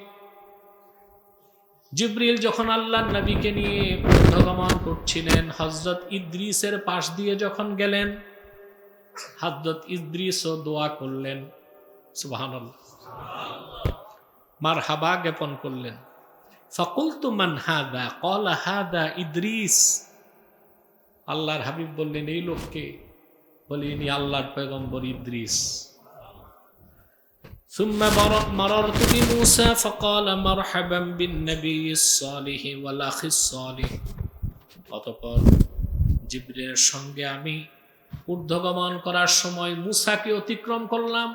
জিবরিল যখন আল্লাহর নবীকে নিয়ে পথগমন করছিলেন, হযরত ইদ্রিসের পাশ দিয়ে যখন গেলেন, হযরত ইদ্রিসও দোয়া করলেন, সুবহানাল্লাহ, মারহাবা জ্ঞাপন করলেন। ফাকুলতু মান হাদা ক্বালা হাদা ইদ্রিস। আল্লাহর হাবিব বললেন, এই লোককে? বলি, ইনি আল্লাহর পয়গম্বর ইদ্রিস। ثم مررت بموسى فقال مرحبا بالنبي الصالح والاخ الصالح। অতঃপর জিবরিলের সঙ্গে আমি ঊর্ধ্বগমন করার সময় মুসাকে অতিক্রম করলাম,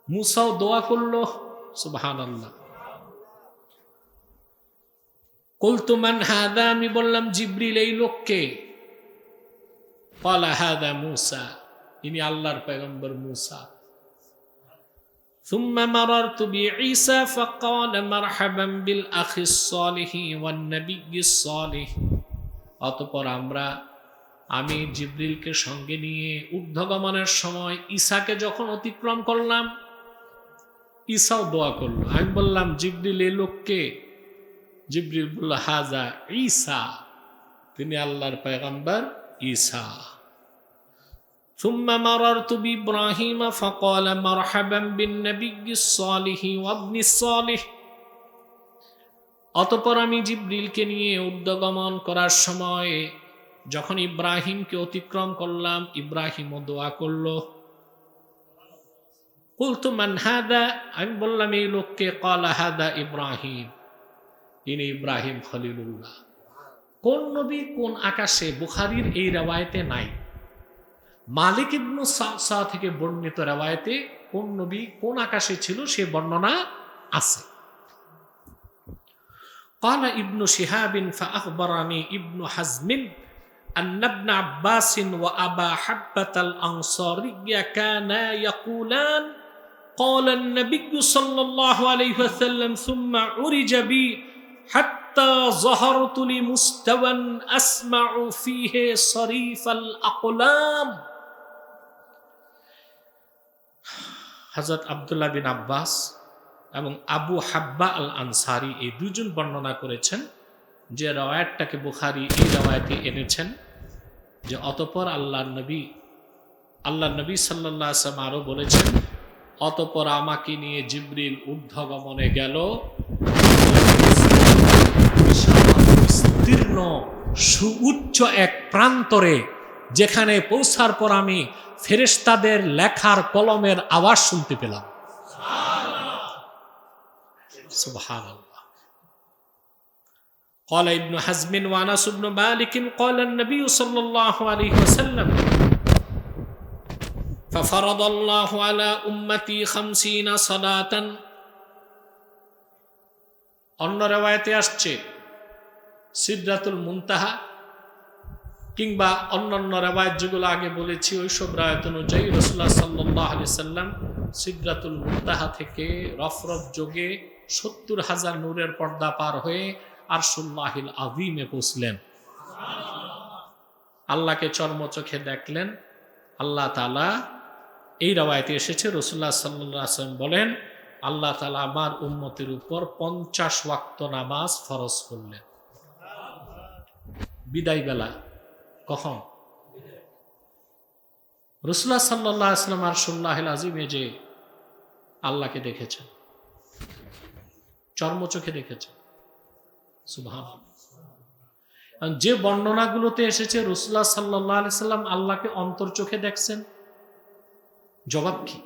মুসাও দোয়া করলো, সুবহানাল্লাহ। কুলতু মান হাদা, আমি বললাম, জিবরিল এই লোককে? ক্বালা হাদা মুসা, ইনি আল্লাহর পয়গম্বর মুসা। ثم مررت بعيسى فقال مرحبا بالاخ الصالح والنبي الصالح। অতঃপর আমি জিবরিলকে সঙ্গে নিয়ে ঊর্ধ্বগমনের সময় ঈসাকে যখন অতিক্রম করলাম, ঈসাও দোয়া করলো। আমি বললাম, জিবরিল এই লোককে? জিবরিল বলল, হাজা ঈসা, তিনি আল্লাহর পয়গম্বর ঈসা। ثم مررت بإبراهيم فقال مرحبا بالنبي الصالح وابن الصالح। অতঃপর আমি জিবরিলকে নিয়ে ঊর্ধ্বগমন করার সময় যখন ইব্রাহিমকে অতিক্রম করলাম, ইব্রাহিমও দোয়া করলো। কুলতু মান হাদা, আমি বললাম, এই লোককে? ক্বালা হাদা ইব্রাহিম, ইনি ইব্রাহিম খলিলুল্লাহ। কোন নবী কোন আকাশে, বুখারীর এই রিওয়ায়েতে নাই। মালিক ইবনু সা'সা থেকে বর্ণিত রিওয়ায়েতে কোন নবী কোন আকাশে ছিল সে বর্ণনা আছে। قال ابن شهاب فأخبرني ابن حزم أن ابن عباس وأبا حبة الأنصاري كانا يقولان قال النبي صلى الله عليه وسلم ثم عرج بي حتى ظهرت لمستوى أسمع فيه صريف الأقلام। হযরত আব্দুল্লাহ বিন আব্বাস এবং আবু হাব্বা আল আনসারি এই দুজন বর্ণনা করেছেন, যে রওয়ায়াতটাকে বুখারী এই রওয়ায়াতে এনেছেন, যে অতঃপর আল্লাহর নবী সাল্লাল্লাহু আলাইহি ওয়াসাল্লাম আরো বলেছেন, অতঃপর আমাকে নিয়ে জিবরিল ঊর্ধ্বগমনে গেল বিস্তীর্ণ সুউচ্চ এক প্রান্তরে, যেখানে পৌঁছার পর আমি ফেরেশতাদের লেখার কলমের আওয়াজ শুনতে পেলাম। সুবহানাল্লাহ। قال ابن حزم وانس بن مالك قال النبي صلى الله عليه وسلم ففرض الله على امتي 50 صلاه। অন্য riwayate আসছে সিদরাতুল মুনতাহা, কিংবা অন্যান্য রেওয়ায়েত যেগুলো আগে বলেছি ওইসব রায়াত অনুযায়ী রাসূলুল্লাহ সাল্লাল্লাহু আলাইহি সাল্লাম সিদরাতুল মুনতাহা থেকে রফরফ যোগে 70,000 নূরের পর্দা পার হয়ে আরশুল্লাহিল আযীমে পৌঁছলেন। আল্লাহকে চর্মচোখে দেখলেন। আল্লাহ তাআলা, এই রাওয়ায়াতে এসেছে রাসূলুল্লাহ সাল্লাল্লাহু আলাইহি ওয়াসাল্লাম বলেন, আল্লাহ তাআলা আমার উম্মতের উপর 50 ওয়াক্ত নামাজ ফরজ করলেন। বিদায় বেলা কখন? রাসূলুল্লাহ সাল্লাল্লাহু আলাইহি ওয়াসাল্লাম আরশুল্লাহিল আযীমে যে আল্লাহকে দেখেছেন, চর্মচোখে দেখেছেন। সুবহানাল্লাহ। যে বর্ণনাগুলোতে এসেছে রাসূলুল্লাহ সাল্লাল্লাহু আলাইহি ওয়াসাল্লাম আল্লাহকে অন্তরচোখে দেখছেন, জবাব কি?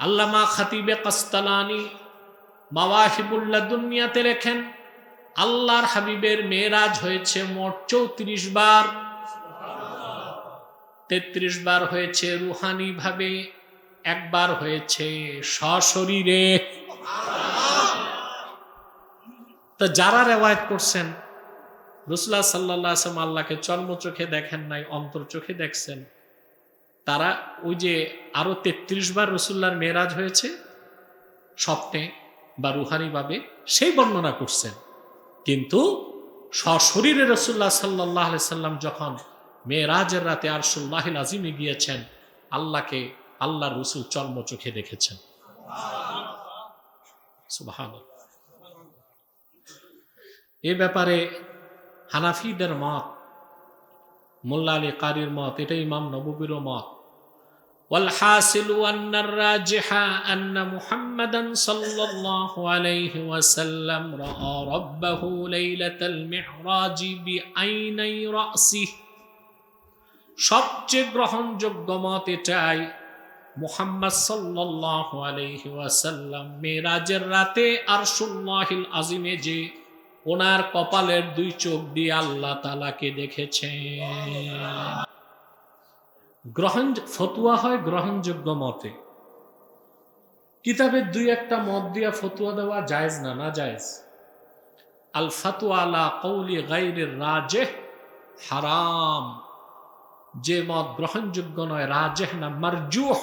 আল্লামা খাতিবে কাস্তালানি মাওয়াহিবুল লাদুনিয়াতে লেখেন, আল্লাহর হাবিবের মেরাজ হয়েছে মোট 34 বার। 33 বার হয়েছে রুহানি ভাবে, একবার হয়েছে সশরীরে। তো যারা রেওয়ায়েত করছেন রাসূলুল্লাহ সাল্লাল্লাহু আলাইহি ওয়াসাল্লাম আল্লাহকে চর্মচোখে দেখেন নাই, অন্তর চোখে দেখছেন, তারা ওই যে আরো 33 বার রাসূলুল্লাহর মেরাজ হয়েছে স্বপ্নে বা রুহানি ভাবে, সেই বর্ণনা করছেন। কিন্তু সশরীরে রাসূলুল্লাহ সাল্লাল্লাহু আলাইহি সাল্লাম যখন মেরাজের রাতে আরশুল্লাহিল আযীমে গিয়েছেন, আল্লাহকে আল্লাহর রাসূল চর্মচোখে দেখেছেন। সুবহানাল্লাহ। এ ব্যাপারে হানাফিদের মত, মোল্লা আলী কারির মত, এটা ইমাম নববীরও মত। والحاصل أن الراجح أن محمدا صلى الله عليه وسلم رأى ربه ليلة المعراج بعيني رأسه। সবচেয়ে গ্রহণযোগ্য মত এটাই, মুহাম্মদ সাল্লাল্লাহু আলাইহি ওয়াসাল্লাম মেরাজের রাতে আরশুল্লাহিল আযীমে যে ওনার কপালের 2 চোখ দিয়ে আল্লাহ তাআলাকে দেখেছেন। ফতুয়া হয় গ্রহণযোগ্য মতে। কিতাবের 2-1টা মত দিয়া ফতুয়া দেওয়া জায়েজ না, না জায়েজ। আল ফাতওয়া আলা কওলি গায়রির রাজিহ হারাম। যে মত গ্রহণযোগ্য নয়, রাজিহ না মারজুহ,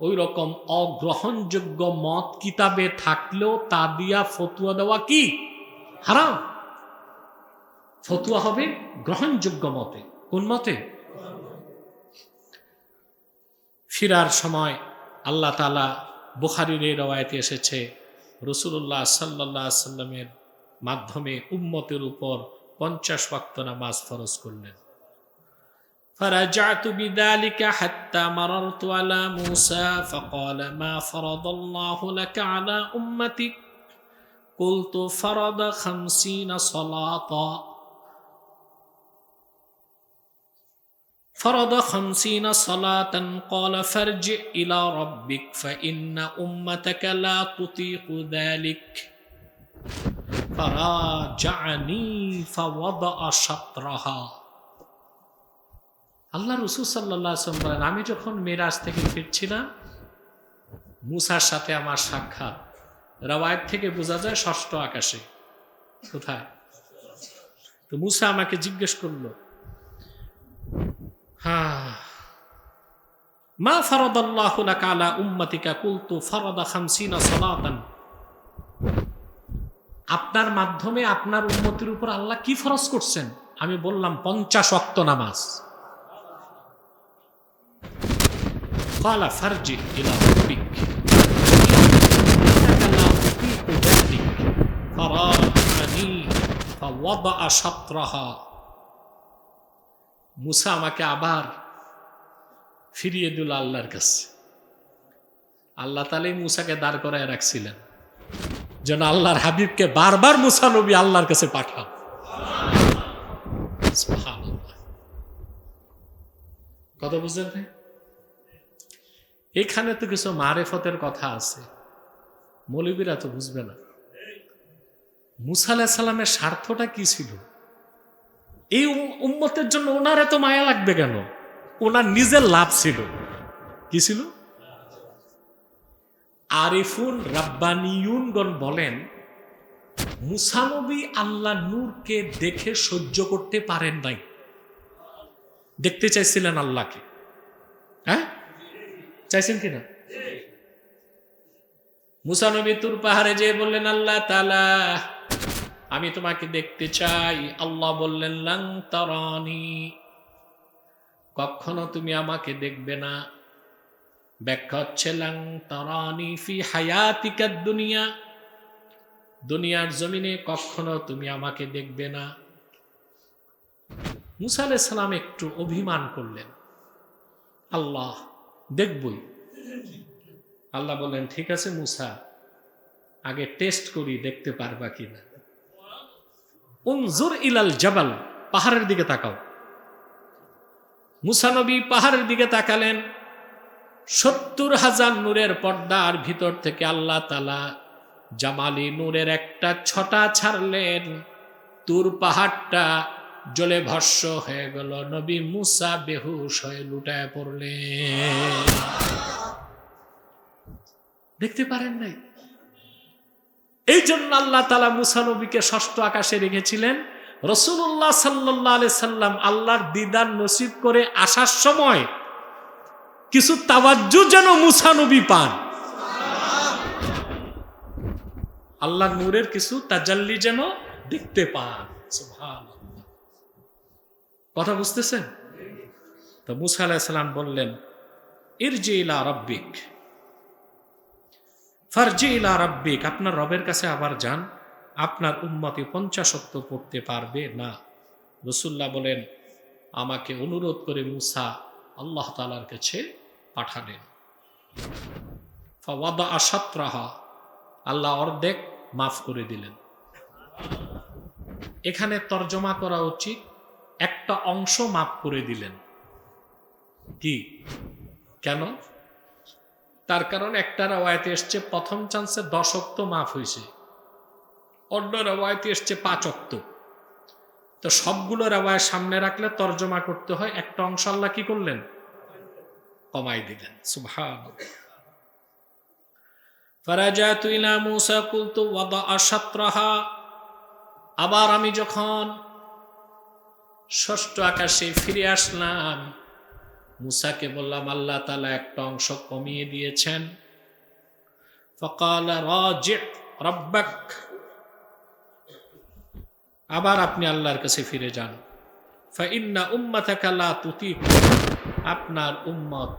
ওই রকম অগ্রহণযোগ্য মত কিতাবে থাকলেও তা দিয়া ফতুয়া দেওয়া কি? হারাম। ফতুয়া হবে গ্রহণযোগ্য মতে। কোন মতে? ফিরার সময় আল্লাহ তাআলা, বুখারীর এই রওয়ায়াতে এসেছে, রাসূলুল্লাহ সাল্লাল্লাহু আলাইহি সাল্লামের মাধ্যমে উম্মতের উপর 50 ওয়াক্ত নামাজ ফরজ করলেন। ফারাজাতু বিযালিকা হাত্তা মারারতু আলা মূসা ফাকালা মা ফারাদাল্লাহু লাকা আলা উম্মতিক কুলতু ফারাদা 50 সালাতা فرض 50 صلاة قال فارجع إلى ربك فإن أمتك لا تطيق ذلك فراجعني فوضع شطرها। আল্লাহ রাসূল সাল্লাল্লাহু আলাইহি ওয়াসাল্লাম বলেন, আমি যখন মেরাজ থেকে ফিরছিলাম, মূসার সাথে আমার সাক্ষাৎ। রাওয়ায়াত থেকে বোঝা যায় 6ষ্ঠ আকাশে। কোথায়? তো মূসা আমাকে জিজ্ঞেস করলো, মা ফারাদাল্লাহু লাকা আলা উম্মাতিকা কুলতু ফারাদা 50 সালাতান। আপনার মাধ্যমে আপনার উম্মতের উপর আল্লাহ কি ফরজ করছেন? আমি বললাম 50 ওয়াক্ত নামাজ। ক্বালা ফারজি ইলা রাব্বিক ইন্নাকা লা তুতিকু যালিক ফারাদানি ফাওয়াদা শাতরাহা। মূসা আমাকে আবার ফিরিয়ে দিল আল্লাহর কাছে। আল্লাহ তাআলাই মূসাকে দাঁড় করায় রাখছিলেন যেন আল্লাহর হাবিবকে বারবার মূসা নবী আল্লাহর কাছে পাঠান। সুবহানাল্লাহ। কথা বুঝলেন ভাই? এখানে তো কিছু মারেফতের কথা আছে, মৌলবীরা তো বুঝবে না। মুসা আলাইহিস সালামের স্বার্থটা কি ছিল? এই উম্মতের জন্য ওনার এত মায়া লাগবে কেন? ওনার নিজের লাভ ছিল। কি ছিল? আরিফুন রাব্বানিয়ুনগণ বলেন, মুসা নবী আল্লাহ নূরকে দেখে সহ্য করতে পারেন নাই, দেখতে চাইছিলেন আল্লাহকে। হ্যাঁ, চাইছেন কিনা? মুসা নবী তুর পাহাড়ে যেয়ে বললেন, আল্লাহ তাআলা আমি তোমাকে দেখতে চাই। আল্লাহ বললেন, লাং তারানি, কখনো তুমি আমাকে দেখবে না। ব্যাখ্যা হচ্ছে, লাং তারানি ফি হায়াতিকাদ দুনিয়া, দুনিয়ার জমিনে কখনো তুমি আমাকে দেখবে না। মুসা আলাইহিস সালাম একটু অভিমান করলেন, আল্লাহ দেখবই। আল্লাহ বললেন, ঠিক আছে মুসা, আগে টেস্ট করি দেখতে পারবা কিনা। উনজুর ইলাল জাবাল, পাহাড়ের দিকে তাকাও। মুসা নবী পাহাড়ের দিকে তাকালেন। 70,000 নূরের পর্দার ভিতর থেকে আল্লাহ তাআলা জামালি নূরের একটা ছটা ছাড়লেন। তুর পাহাড়টা জ্বলে ভস্ম হয়ে গেল। নবী মুসা বেহুশ হয়ে লুটায় পড়লেন। দেখতে পারেন নাই। এই জন্য আল্লাহ তাআলা মুসা নবীকে ষষ্ঠ আকাশে রেখেছিলেন। রাসূলুল্লাহ সাল্লাল্লাহু আলাইহি সাল্লাম আল্লাহর দিদার নসিব করে আসার সময় কিছু তাওয়াজ্জু যেন মুসা নবী পান, আল্লাহর নূরের কিছু তাজাল্লি যেন দেখতে পান। সুবহানাল্লাহ, কথা বুঝতেছেন? তো মুসা আলাইহিস সালাম বললেন, ইরজি ইলা রাব্বিক, ফারজি ইলা রাব্বিক, আপনার রবের কাছে আবার যান। আপনার উম্মতি 50 ওয়াক্ত পড়তে পারবে না। রাসূলুল্লাহ বলেন, আমাকে অনুরোধ করে মুসা আল্লাহ তাআলার কাছে পাঠালেন। ফাওয়াদা শাতরাহা, আল্লাহ অর্ধেক মাফ করে দিলেন। এখানে তর্জমা করা উচিত, একটা অংশ মাফ করে দিলেন। কি, কেন? তার কারণ একটা রাওয়ায়াতে এসছে প্রথম চান্সে 10 ওয়াক্ত মাফ হয়েছে, অন্য রাওয়ায়াতে এসছে 5 ওয়াক্ত। তো সবগুলো রাওয়ায়াত সামনে রাখলে তর্জমা করতে হয়, একটা অংশ আল্লাহ কি করলেন? কমাই দিলেন। সুবহানাল্লাহ। ফারাজাতু ইলা মূসা কুলতু ওয়াদা শাতরাহা, আবার আমি যখন ষষ্ঠ আকাশে ফিরে আসলাম, মুসাকে বললাম, আল্লাহ তাআলা একটা অংশ কমিয়ে দিয়েছেন। ফাকালা রাজি' রাব্বাক, আবার আপনি আল্লাহর কাছে ফিরে যান। ফাইন্না উম্মাতাকা লা তুতিক, আপনার উম্মত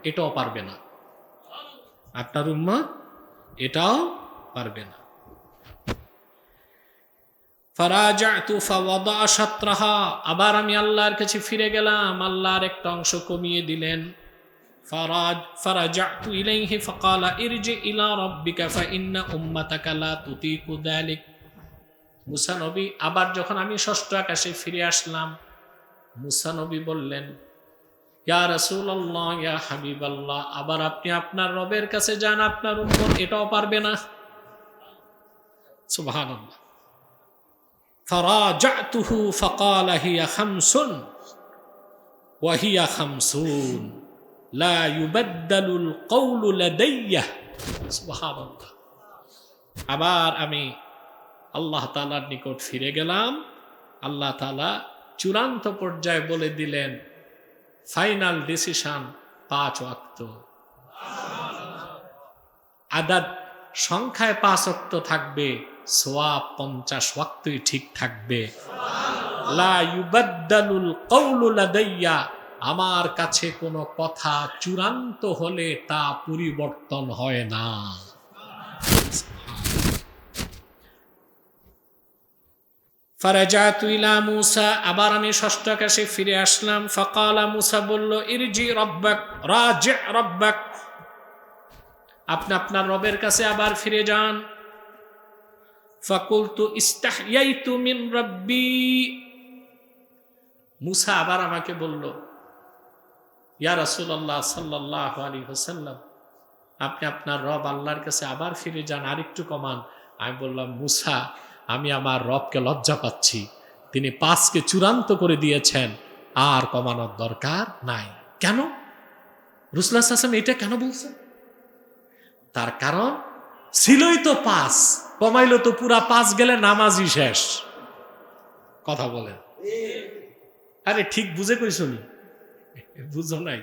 এটাও পারবে না, আপনার উম্মত এটাও পারবে না। ফারাজাতু ফাওয়াদা শাতরাহা, আবার আমি আল্লাহর কাছে ফিরে গেলাম, আল্লাহর একটা অংশ কমিয়ে দিলেন। ফারাজাতু ইলাইহি ফাকালা ইরজি ইলা রাব্বিকা ফাইন্না উম্মাতাকা লা তুতিকু যালিক। মুসা নবী আবার যখন আমি ষষ্ঠ আকাশে ফিরে আসলাম, মুসা নবী বললেন, ইয়া রাসূলুল্লাহ, ইয়া হাবিবাল্লাহ, আবার আপনি আপনার রবের কাছে যান, আপনার উম্মত এটাও পারবে না। সুবহানাল্লাহ। ফারাজাতুহু ফাকালা হিয়া খামসুন ওয়া হিয়া খামসুন লা ইউবাদদালুল কওলু লাদাইয়া। সুবহানাল্লাহ। আবার আমি আল্লাহ তাআলার নিকট ফিরে গেলাম। আল্লাহ তাআলা চূড়ান্ত পর্যায়ে বলে দিলেন, ফাইনাল ডিসিশন 5 ওয়াক্ত। আদাদ সংখ্যায় 5 ওয়াক্ত থাকবে, সওয়াব 50 ওয়াক্তই ঠিক থাকবে। লা ইউবাদদালুল কওলু লাদাইয়া, আমার কাছে কোনো কথা চূড়ান্ত হলে তা পরিবর্তন হয় না। ফারাজাতু ইলা মূসা, আবার আমি ষষ্ঠ আকাশে ফিরে আসলাম। ফাকালা, মূসা বলল, ইরজি রাব্বাক, রাজি' রাব্বাক, আপনি আপনার রবের কাছে আবার ফিরে যান। ফাকুলতু ইস্তাহইয়াইতু মিন রাব্বি, মূসা আবার আমাকে বলল, ইয়া রাসূলুল্লাহ সাল্লাল্লাহু আলাইহি ওয়াসাল্লাম, আপনি আপনার রব আল্লাহর কাছে আবার ফিরে যান, আরেকটু কমান। আমি বললাম, মুসা, আমি আমার রবকে লজ্জা পাচ্ছি, তিনি 5কে চূড়ান্ত করে দিয়েছেন, আর কমানোর দরকার নাই। কেন রাসূলুল্লাহ সাল্লাল্লাহু আলাইহি ওয়াসাল্লাম এটা কেন বলছেন? তার কারণ ছিলই তো 5, কমাইলো তো পুরা 5 গেলে নামাজই শেষ। কথা বলেন, আরে ঠিক বুঝে কইছনি? বুঝো নাই?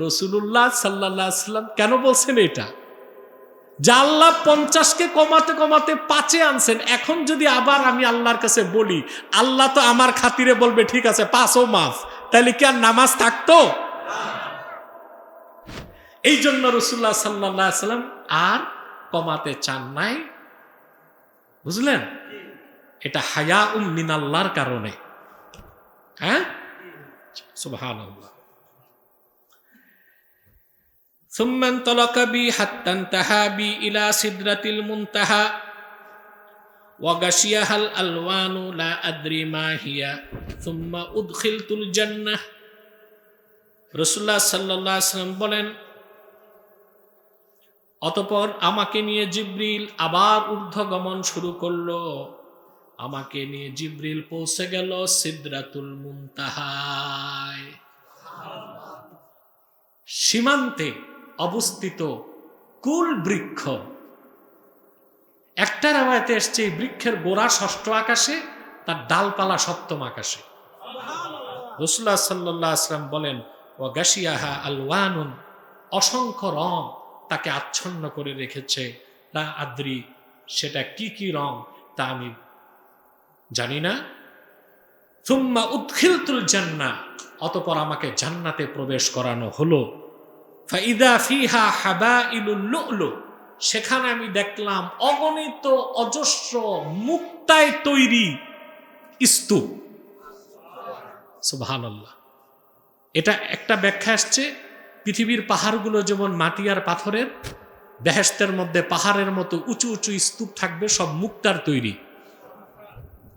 রাসূলুল্লাহ সাল্লাল্লাহু আলাইহি ওয়াসাল্লাম কেন বলছেন এটা? যে আল্লাহ 50কে কমাতে কমাতে 5-এ আনছেন, এখন যদি আবার আমি আল্লাহর কাছে বলি, আল্লাহ তো আমার খাতিরে বলবে ঠিক আছে 5ও মাফ, তাহলে কি আর নামাজ থাকতো? এই জন্য রাসূলুল্লাহ সাল্লাল্লাহু আলাইহি ওয়াসাল্লাম আর কমাতে চান নাই। বুঝলেন? এটা হায়া মিনাল্লাহর কারণে। হ্যাঁ, সুবহানাল্লাহ। ثم انطلق بي حتى انتهى بي إلى سدرة المنتهى وغشيها الألوان لا أدري ما هي ثم أدخلت الجنة। রাসূলুল্লাহ সাল্লাল্লাহু আলাইহি ওয়াসাল্লাম বলেন, অতঃপর আমাকে নিয়ে জিবরিল আবার ঊর্ধ্বগমন শুরু করলো। আমাকে নিয়ে জিবরিল পৌঁছে গেল সিদরাতুল মুনতাহায়, সীমান্তে অবস্থিত কুল বৃক্ষ। একটা রাওয়ায়াতে এসছে এই বৃক্ষের গোড়া 6ষ্ঠ আকাশে, তার ডালপালা 7ম আকাশে। রাসূলুল্লাহ সাল্লাল্লাহু আলাইহি ওয়াসাল্লাম বলেন, ওয়া গাশিয়াহা আলওয়ানুন, অসংখ্য রং তাকে আচ্ছন্ন করে রেখেছে। লা আদ্রি, সেটা কি কি রং তা আমি জানি না। সুম্মা উদখিলতুল জান্নাহ, অতঃপর আমাকে জান্নাতে প্রবেশ করানো হলো। ফাইদা ফিহা হাবাইলুল লু'লু, সেখানে আমি দেখলাম অগণিত অজস্র মুক্তায় তৈরি স্তূপ। সুবহানাল্লাহ। এটা একটা ব্যাখ্যা আসছে, পৃথিবীর পাহাড়গুলো যেমন মাটি আর পাথরের, বেহেশতের মধ্যে পাহাড়ের মতো উঁচু উঁচু স্তূপ থাকবে, সব মুক্তার তৈরি।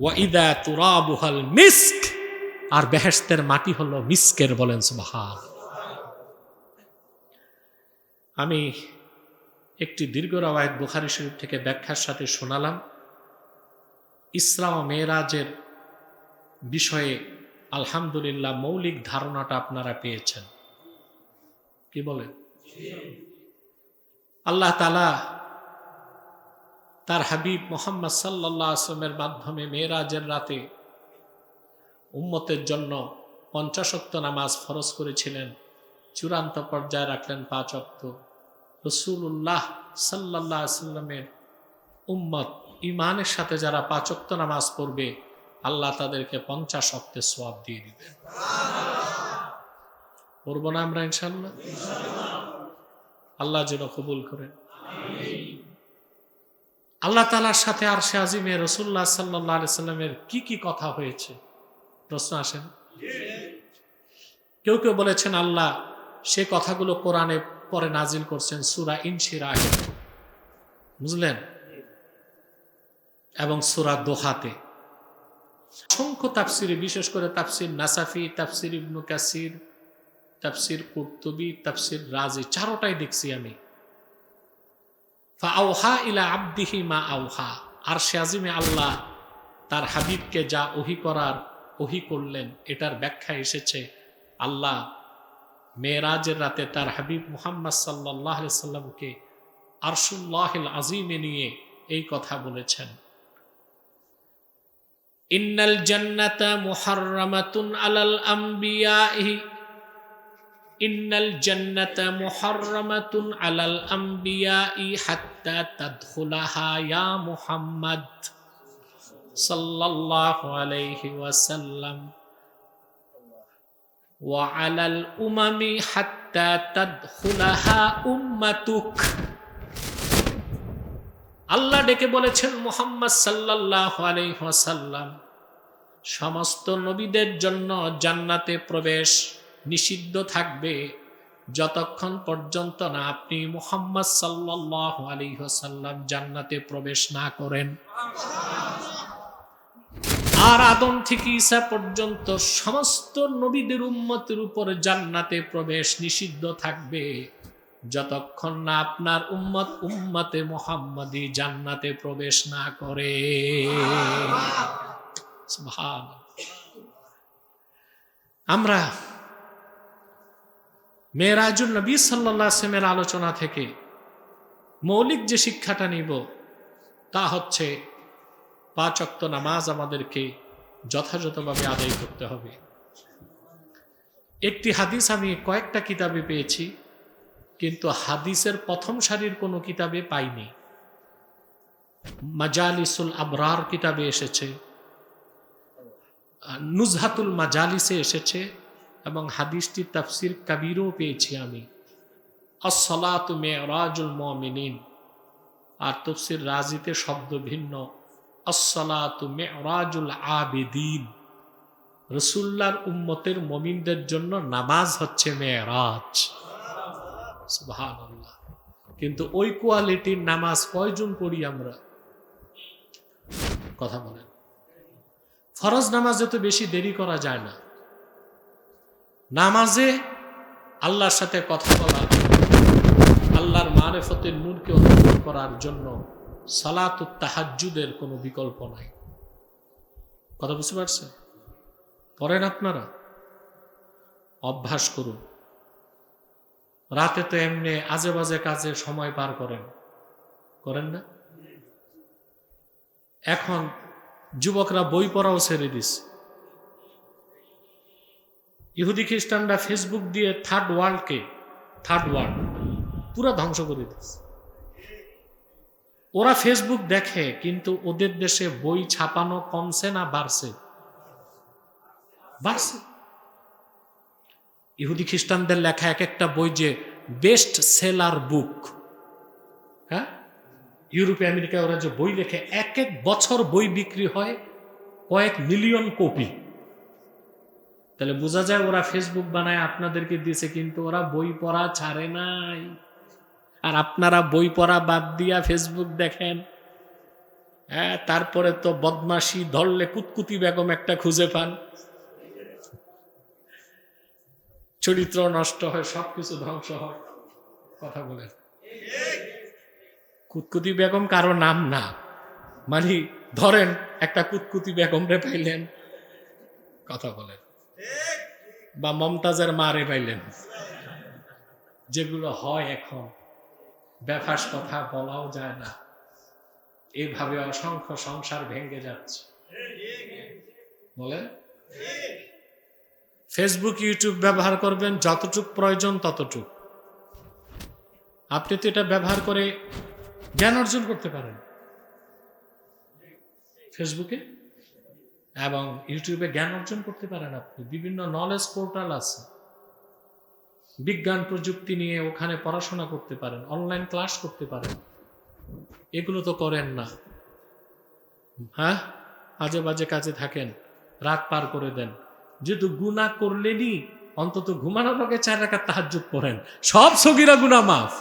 ওয়াইদা তুরাবুহাল মিস্ক, আর বেহেশতের মাটি হলো মিস্কের। বলেন সুবহান। আমি একটি দীর্ঘ রাওয়ায়াত বুখারী শরীফ থেকে ব্যাখ্যার সাথে শোনালাম। ইসরা ও মেরাজের বিষয়ে আলহামদুলিল্লাহ মৌলিক ধারণাটা আপনারা পেয়েছেন। কি বলেন? আল্লাহ তাআলা তার হাবিব মুহাম্মদ সাল্লাল্লাহু আলাইহি ওয়াসাল্লামের মাধ্যমে মেরাজের রাতে উম্মতের জন্য 50 ওয়াক্ত নামাজ ফরজ করেছিলেন, চূড়ান্ত পর্যায়ে রাখলেন 5 ওয়াক্ত। রাসূলুল্লাহ সাল্লাল্লাহু আলাইহি ওয়াসাল্লামের উম্মত ঈমানের সাথে যারা 5 ওয়াক্ত নামাজ পড়বে, আল্লাহ তাদেরকে 50 ওয়াক্তের সওয়াব দিয়ে দিবেন। পড়ব না আমরা ইনশাআল্লাহ? আল্লাহ যেন কবুল করেন। আল্লাহ তাআলার সাথে আরশে আজিমে রাসূলুল্লাহ সাল্লাল্লাহু আলাইহি ওয়াসাল্লামের কি কি কথা হয়েছে? প্রশ্ন আসেন। কেউ কেউ বলেছেন আল্লাহ সে কথাগুলো কোরআনে পরে নাজিল করছেন সূরা ইনশিরাহ, বুঝলেন, এবং সূরা দোহাতে। অসংখ্য তাফসিরে, বিশেষ করে তাফসির নাসাফি, তাফসির ইবনে কাসির, তাফসির কুরতুবী, তাফসির রাজি, চারোটাই দেখছি আমি। ফাআওহা ইলা আবদিহি মা আওহা, আরশে আজিমে আল্লাহ তার হাবিবকে যা ওহী করার ওহী করলেন, এটার ব্যাখ্যা এসেছে আল্লাহ মেরাজের রাতে তার হাবিব মুহাম্মদ সাল্লাল্লাহু আলাইহি সাল্লামকে আরশুল্লাহিল আজিমে নিয়ে এই কথা বলেছেন, ইন্নাল জান্নাতা মুহাররামাতুন আলাল আমবিয়াহি, ইন্নাল জান্নাতা মুহাররামাতুন আলাল আমবিয়াই হাত্তা তাদখুলাহা ইয়া মুহাম্মদ সাল্লাল্লাহু আলাইহি ওয়াসাল্লাম ওয়া আলাল উমামি হাত্তা তাদখুলাহা উম্মাতুক। আল্লাহ ডেকে বলেছেন মুহাম্মদ সাল্লাল্লাহু আলাইহি ওয়াসাল্লাম, সমস্ত নবীদের জন্য জান্নাতে প্রবেশ নিষিদ্ধ থাকবে যতক্ষণ পর্যন্ত না আপনি মুহাম্মদ সাল্লাল্লাহু আলাইহি ওয়াসাল্লাম জান্নাতে প্রবেশ না করেন। আর আদম থেকে ঈসা পর্যন্ত সমস্ত নবীদের উম্মতের উপর জান্নাতে প্রবেশ নিষিদ্ধ থাকবে যতক্ষণ না আপনার উম্মতে মুহাম্মাদি জান্নাতে প্রবেশ না করে। সুবহানাল্লাহ। আমরা মেরাজুন নবী সাল্লাল্লাহু আলাইহি ওয়াসাল্লামের আলোচনা থেকে মৌলিক যে শিক্ষাটা নিব তা হচ্ছে 5 ওয়াক্ত নামাজ আমাদেরকে যথাযথভাবে আদায় করতে হবে। একটি হাদিস আমি কয়েকটা কিতাবে পেয়েছি, কিন্তু হাদিসের প্রথম সারির কোনো কিতাবে পাইনি। মাজালিসুল আবরার কিতাবে এসেছে, নুজহাতুল মাজালিসে এসেছে, এবং হাদিসটি তাফসির কাবীরও পেয়েছি আমি। আস-সালাতু মিরাজুল মুমিনিন, আর তাফসির রাজিতে শব্দ ভিন্ন, আস-সালাতু মিরাজুল আবিদিন। রাসূলুল্লাহর উম্মতের মুমিনদের জন্য নামাজ হচ্ছে মেরাজ। সুবহানাল্লাহ। কিন্তু ওই কোয়ালিটির নামাজ কয়জন পড়ি আমরা? কথা বলেন। ফরজ নামাজে তো বেশি দেরি করা যায় না। নামাজে আল্লাহর সাথে কথা বলা, আল্লাহর মারিফতের নূরকে অনুভব করার জন্য সালাতুত তাহাজ্জুদের কোনো বিকল্প নাই। কথা বুঝতে পারছেন? পড়েন আপনারা, অভ্যাস করুন। রাতে তো এমনি আজে বাজে কাজে সময় পার করেন না? এখন যুবকরা বই পড়াও ছেড়ে দিচ্ছে। ইহুদি খ্রিস্টানরা ফেসবুক দিয়ে থার্ড ওয়ার্ল্ড পুরো ধ্বংস করে দিচ্ছে। ওরা ফেসবুক দেখে, কিন্তু ওদের দেশে বই ছাপানো কমছে না বাড়ছে? ইহুদি খ্রিস্টানদের লেখা এক একটা বই যে বেস্ট সেলার বুক, হ্যাঁ, ইউরোপে আমেরিকায় ওরা যে বই লেখে, এক এক বছর বই বিক্রি হয় কয়েক মিলিয়ন কপি। তাহলে বোঝা যায় ওরা ফেসবুক বানায় আপনাদেরকে দিয়েছে, কিন্তু ওরা বই পড়া ছাড়ে নাই। আর আপনারা বই পড়া বাদ দিয়া ফেসবুক দেখেন। হ্যাঁ, তারপরে তো বদমাশি ধরলে কুতকুতি বেগম একটা খুঁজে পান, চরিত্র নষ্ট হয়, সবকিছু ধ্বংস হয়। কথা বলেন। কুতকুতি বেগম কারো নাম না, মানে ধরেন একটা কুতকুতি বেগম রে পাইলেন, কথা বলেন, বা মমতাজের মারে পাইলেন, যেগুলো হয় এখন, বেফাস কথা বলাও যায় না। এইভাবে অসংখ্য সংসার ভেঙে যাচ্ছে। বলেন, ফেসবুক ইউটিউব ব্যবহার করবেন যতটুক প্রয়োজন ততটুক। আপনি তো এটা ব্যবহার করে জ্ঞান অর্জন করতে পারেন ফেসবুকে এবং ইউটিউবে, জ্ঞান অর্জন করতে পারেন আপনি। বিভিন্ন নলেজ পোর্টাল আছে, বিজ্ঞান প্রযুক্তি নিয়ে ওখানে পড়াশোনা করতে পারেন, অনলাইন ক্লাস করতে পারেন। এগুলো তো করেন না। হ্যাঁ, আজে বাজে কাজে থাকেন, রাত পার করে দেন। যেহেতু গুনাহ করলেনই, অন্তত ঘুমানোর আগে 4 রাকাত তাহাজ্জুদ পড়েন, সব সগীরা গুনাহ মাফ।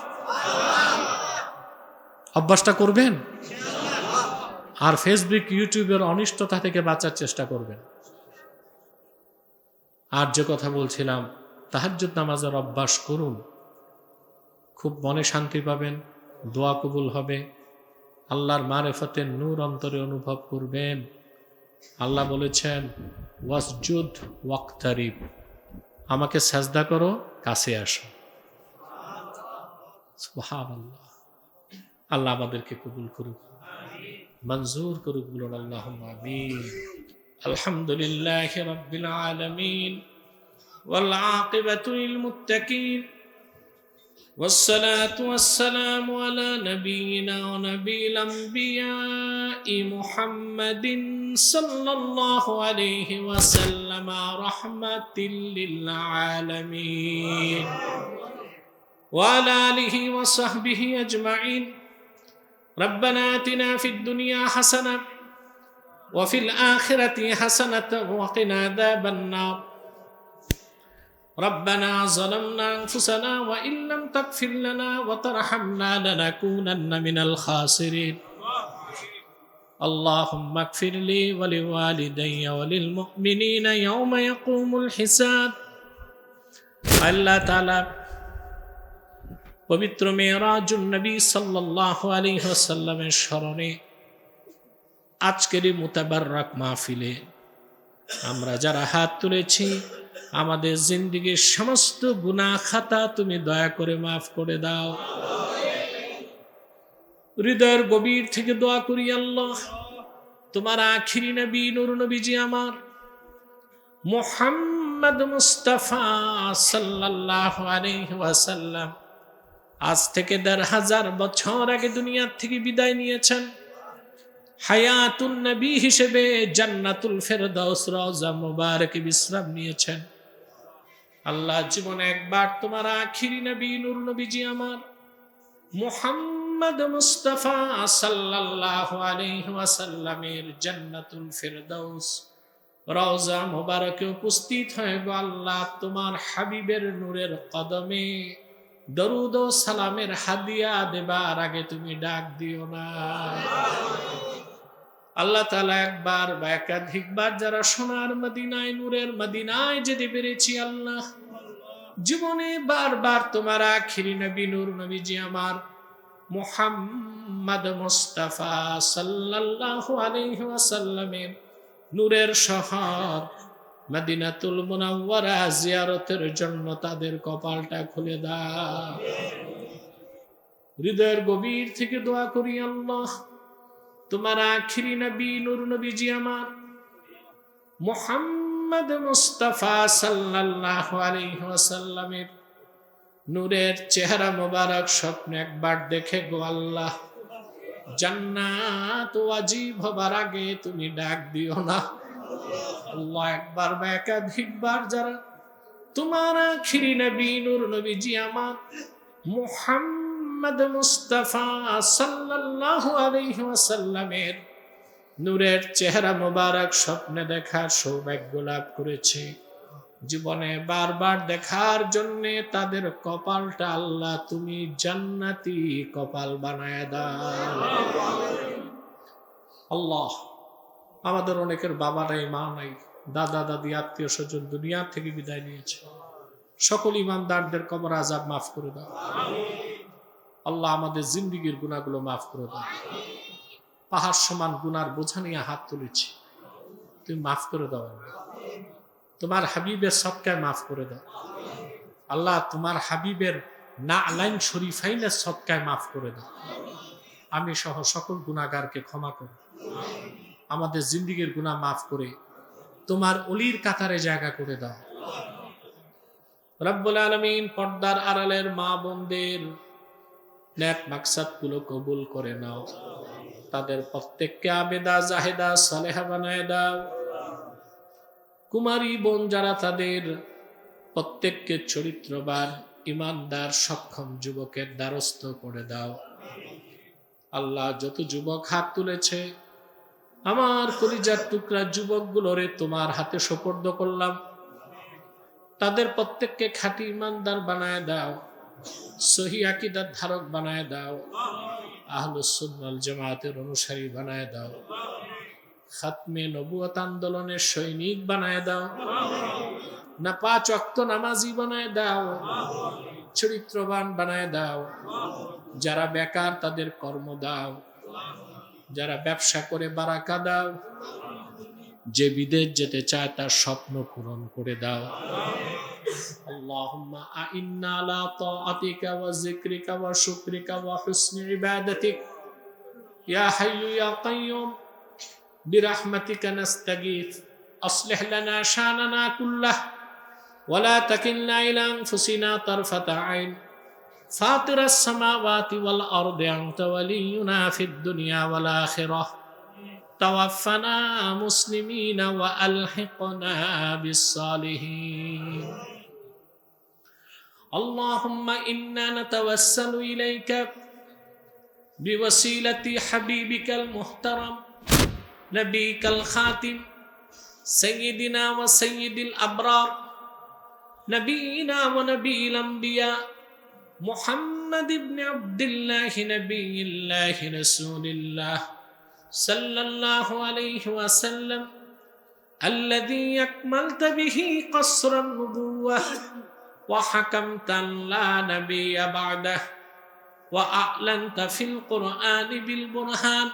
অভ্যাসটা করবেন, আর ফেসবুক ইউটিউবের অনিষ্টতা থেকে বাঁচার চেষ্টা করবেন। আর যে কথা বলছিলাম, তাহাজ্জুদ নামাজের অভ্যাস করুন, খুব মনে শান্তি পাবেন, দোয়া কবুল হবে, আল্লাহর মারিফতের নূর অন্তরে অনুভব করবেন। আল্লাহ বলেছেন, ওয়াসজুদ ওয়াক্তারিব, আমাকে সাজদা করো, কাছে আসো। সুবহানাল্লাহ। আল্লাহ আমাদেরকে কবুল করুক, মঞ্জুর করুক, বলুন আল্লাহুম্মা আমিন। আলহামদুলিল্লাহি রাব্বিল আলামিন ওয়াল আকিবাতু লিল মুত্তাকিন والصلاة والسلام على نبينا ونبي الأنبياء محمد صلى الله عليه وسلم رحمة للعالمين وعلى آله وصحبه أجمعين. ربنا آتنا في الدنيا حسنة وفي الآخرة حسنة وقنا عذاب النار. ربنا ظلمنا أنفسنا وإن لم تغفر لنا وترحمنا لنكونن من الخاسرين. اللهم اغفر لي ولوالدي وللمؤمنين يوم يقوم الحساب। আল্লাহ তাআলা পবিত্র মেরাজুন নবী সাল্লাল্লাহু আলাইহি ওয়াসাল্লামের স্মরণে আজকের এই মুতাবাররাক মাহফিলে আমরা যারা হাত তুলেছি, আমাদের জিন্দেগীর সমস্ত গুনাহ খাতা তুমি দয়া করে মাফ করে দাও। হৃদয়ের গভীর থেকে দোয়া করি আল্লাহ, তোমার আখিরি নবী নূর নবীজি আমার মুহাম্মদ মুস্তাফা সাল্লাল্লাহু আলাইহি ওয়াসাল্লাম আজ থেকে ১৫০০ বছর আগে দুনিয়া থেকে বিদায় নিয়েছেন। হায়াতুন নবী হিসেবে জান্নাতুল ফেরদাউস রওজা মুবারকে বিশ্রাম নিয়েছেন। আল্লাহ, জীবনে একবার তোমার আখিরি নবী নূর নবীজি আমার মুহাম্মদ মুস্তাফা সাল্লাল্লাহু আলাইহি ওয়াসাল্লামের জান্নাতুল ফেরদাউস রওজা মুবারকে উপস্থিত হয়ে গো আল্লাহ, তোমার হাবিবের নূরের কদমে দরুদ ও সালামের হাদিয়া দেবার আগে তুমি ডাক দিও না। আল্লাহ তাআলা একবার বা একাধিকবার যারা সোনার মদিনায় নূরের মদিনায় যেতে পেরেছি আল্লাহ, জীবনে বারবার তোমার আখিরি নবী নূর নবীজি আমার মুহাম্মদ মুস্তাফা সাল্লাল্লাহু আলাইহি ওয়াসাল্লামের নূরের শহর মদিনাতুল মুনাওয়ারা জিয়ারতের জন্য তাদের কপালটা খুলে দাও। হৃদয়ের গভীর থেকে দোয়া করি আল্লাহ, তোমার আখিরি নবী নূর নবীজি আমার মুহাম্মদ মুস্তাফা সাল্লাল্লাহু আলাইহি ওয়াসাল্লামের নূরের চেহারা মোবারক স্বপ্নে একবার দেখে গো আল্লাহ, জান্নাত ওয়াজিব হবার আগে তুমি ডাক দিও না। আল্লাহ, একবার বা একাধিকবার যারা তোমার আখিরি নবী নূর নবীজি আমার মুহাম্মদ মুস্তাফা সাল্লাল্লাহু আলাইহি ওয়াসাল্লামের নূরের চেহারা মোবারক স্বপ্নে দেখার সৌভাগ্য লাভ করেছে, জীবনে বারবার দেখার জন্যে তাদের কপালটা আল্লাহ তুমি জান্নাতি কপাল বানায় দাও। আল্লাহ, আমাদের অনেকের বাবা নাই, মা নাই, দাদা দাদি আত্মীয় স্বজন দুনিয়া থেকে বিদায় নিয়েছে, সকল ইমানদারদের কবর আযাব মাফ করে দাও। আল্লাহ, আমাদের জিন্দেগীর গুনাহগুলো মাফ করে দাও। পাহাড় সমান গুনার বোঝা নিয়ে হাত তুলেছি, তুমি মাফ করে দাও। তোমার হাবিবের সদকায় মাফ করে দাও আল্লাহ, তোমার হাবিবের না আলাইন শরীফাইনের সদকায় মাফ করে দাও। আমি সহ সকল গুনাহগারকে ক্ষমা করো, আমাদের জিন্দেগীর গুনাহ মাফ করে তোমার অলির কাতারে জায়গা করে দাও। রব্বুল আলামিন, পর্দার আড়ালের মা বোনদের নেক মাকসাদগুলো কবুল করে নাও, তাদের প্রত্যেককে আবেদা জাহেদা সালেহা বানায় দাও। কুমারী বোন যারা, তাদের প্রত্যেককে চরিত্রবান ইমানদার সক্ষম যুবকের দ্বারস্থ করে দাও। আল্লাহ, যত যুবক হাত তুলেছে আমার কলিজার টুকরা যুবকগুলোরে তোমার হাতে সোপর্দ করলাম, তাদের প্রত্যেককে খাঁটি ইমানদার বানায় দাও, সহি আকীদার ধারক বানায় দাও, আহলুস সুন্নাহ ওয়াল জামাতের অনুসারী বানায় দাও, খাতমে নবুয়ত আন্দোলনের সৈনিক বানায় দাও, না ৫ ওয়াক্ত নামাজি বানায় দাও, চরিত্রবান বানায় দাও। যারা বেকার তাদের কর্ম দাও, যারা ব্যবসা করে বারাকা দাও, যে বিদেশ যেতে চায় তার স্বপ্ন পূরণ করে দাও। আল্লাহুম্মা আইন্না আলা তাআতিকা ওয়া যিকরিকা ওয়া শুকরিকা ওয়া হুসনি ইবাদাতিক ইয়া হাইয়্যু ইয়া কাইয়্যুম বিরহমাতিকা নাস্তাগীথ আছলিহ লানা শানানা কুল্লাহ ওয়া লা তাকিলনা ইলা আনফুসিনা তারফাতা আইন ফাতিরাস সামাওয়াতি ওয়াল আরদি আনতা ওয়ালিয়ুনা ফিদ দুনিয়া ওয়াল আখিরাহ তাওয়াফফানা মুসলিমিনা ওয়া আলহিকনা বিস সালিহিন। আল্লাহুম্মা ইন্না নাতাওয়াসসালু ইলাইকা বিওয়াসিলাতি হাবিবিকাল মুহতারাম নবিকাল খাতিম সাইয়্যিদিনা ওয়া সাইয়্যিদিল আবরার নবিয়িনা ওয়া নবিয়িল আমবিয়া মুহাম্মদ ইবনে আব্দুল্লাহ নবিয়্যিল্লাহি রাসূলিল্লাহ সাল্লাল্লাহু আলাইহি ওয়াসাল্লাম الذي أكملت به قصر النبوة وحكمت لا نبي بعده وأعلنت في القرآن بالبرهان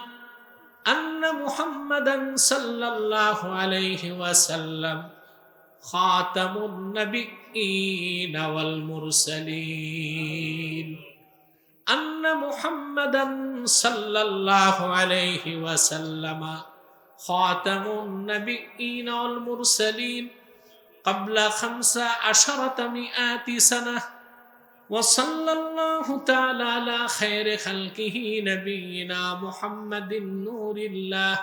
أن محمدا صلى الله عليه وسلم خاتم النبيين والمرسلين أن محمدا صلى الله عليه وسلم خاتم النبيين والمرسلين قبل 15 سنة وصلى الله تعالى على خير خلقه نبينا محمد نور الله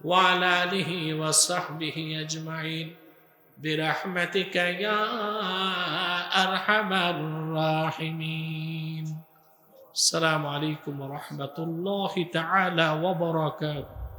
وعلى آله وصحبه أجمعين برحمتك يا أرحم الراحمين. السلام عليكم ورحمة الله تعالى وبركاته.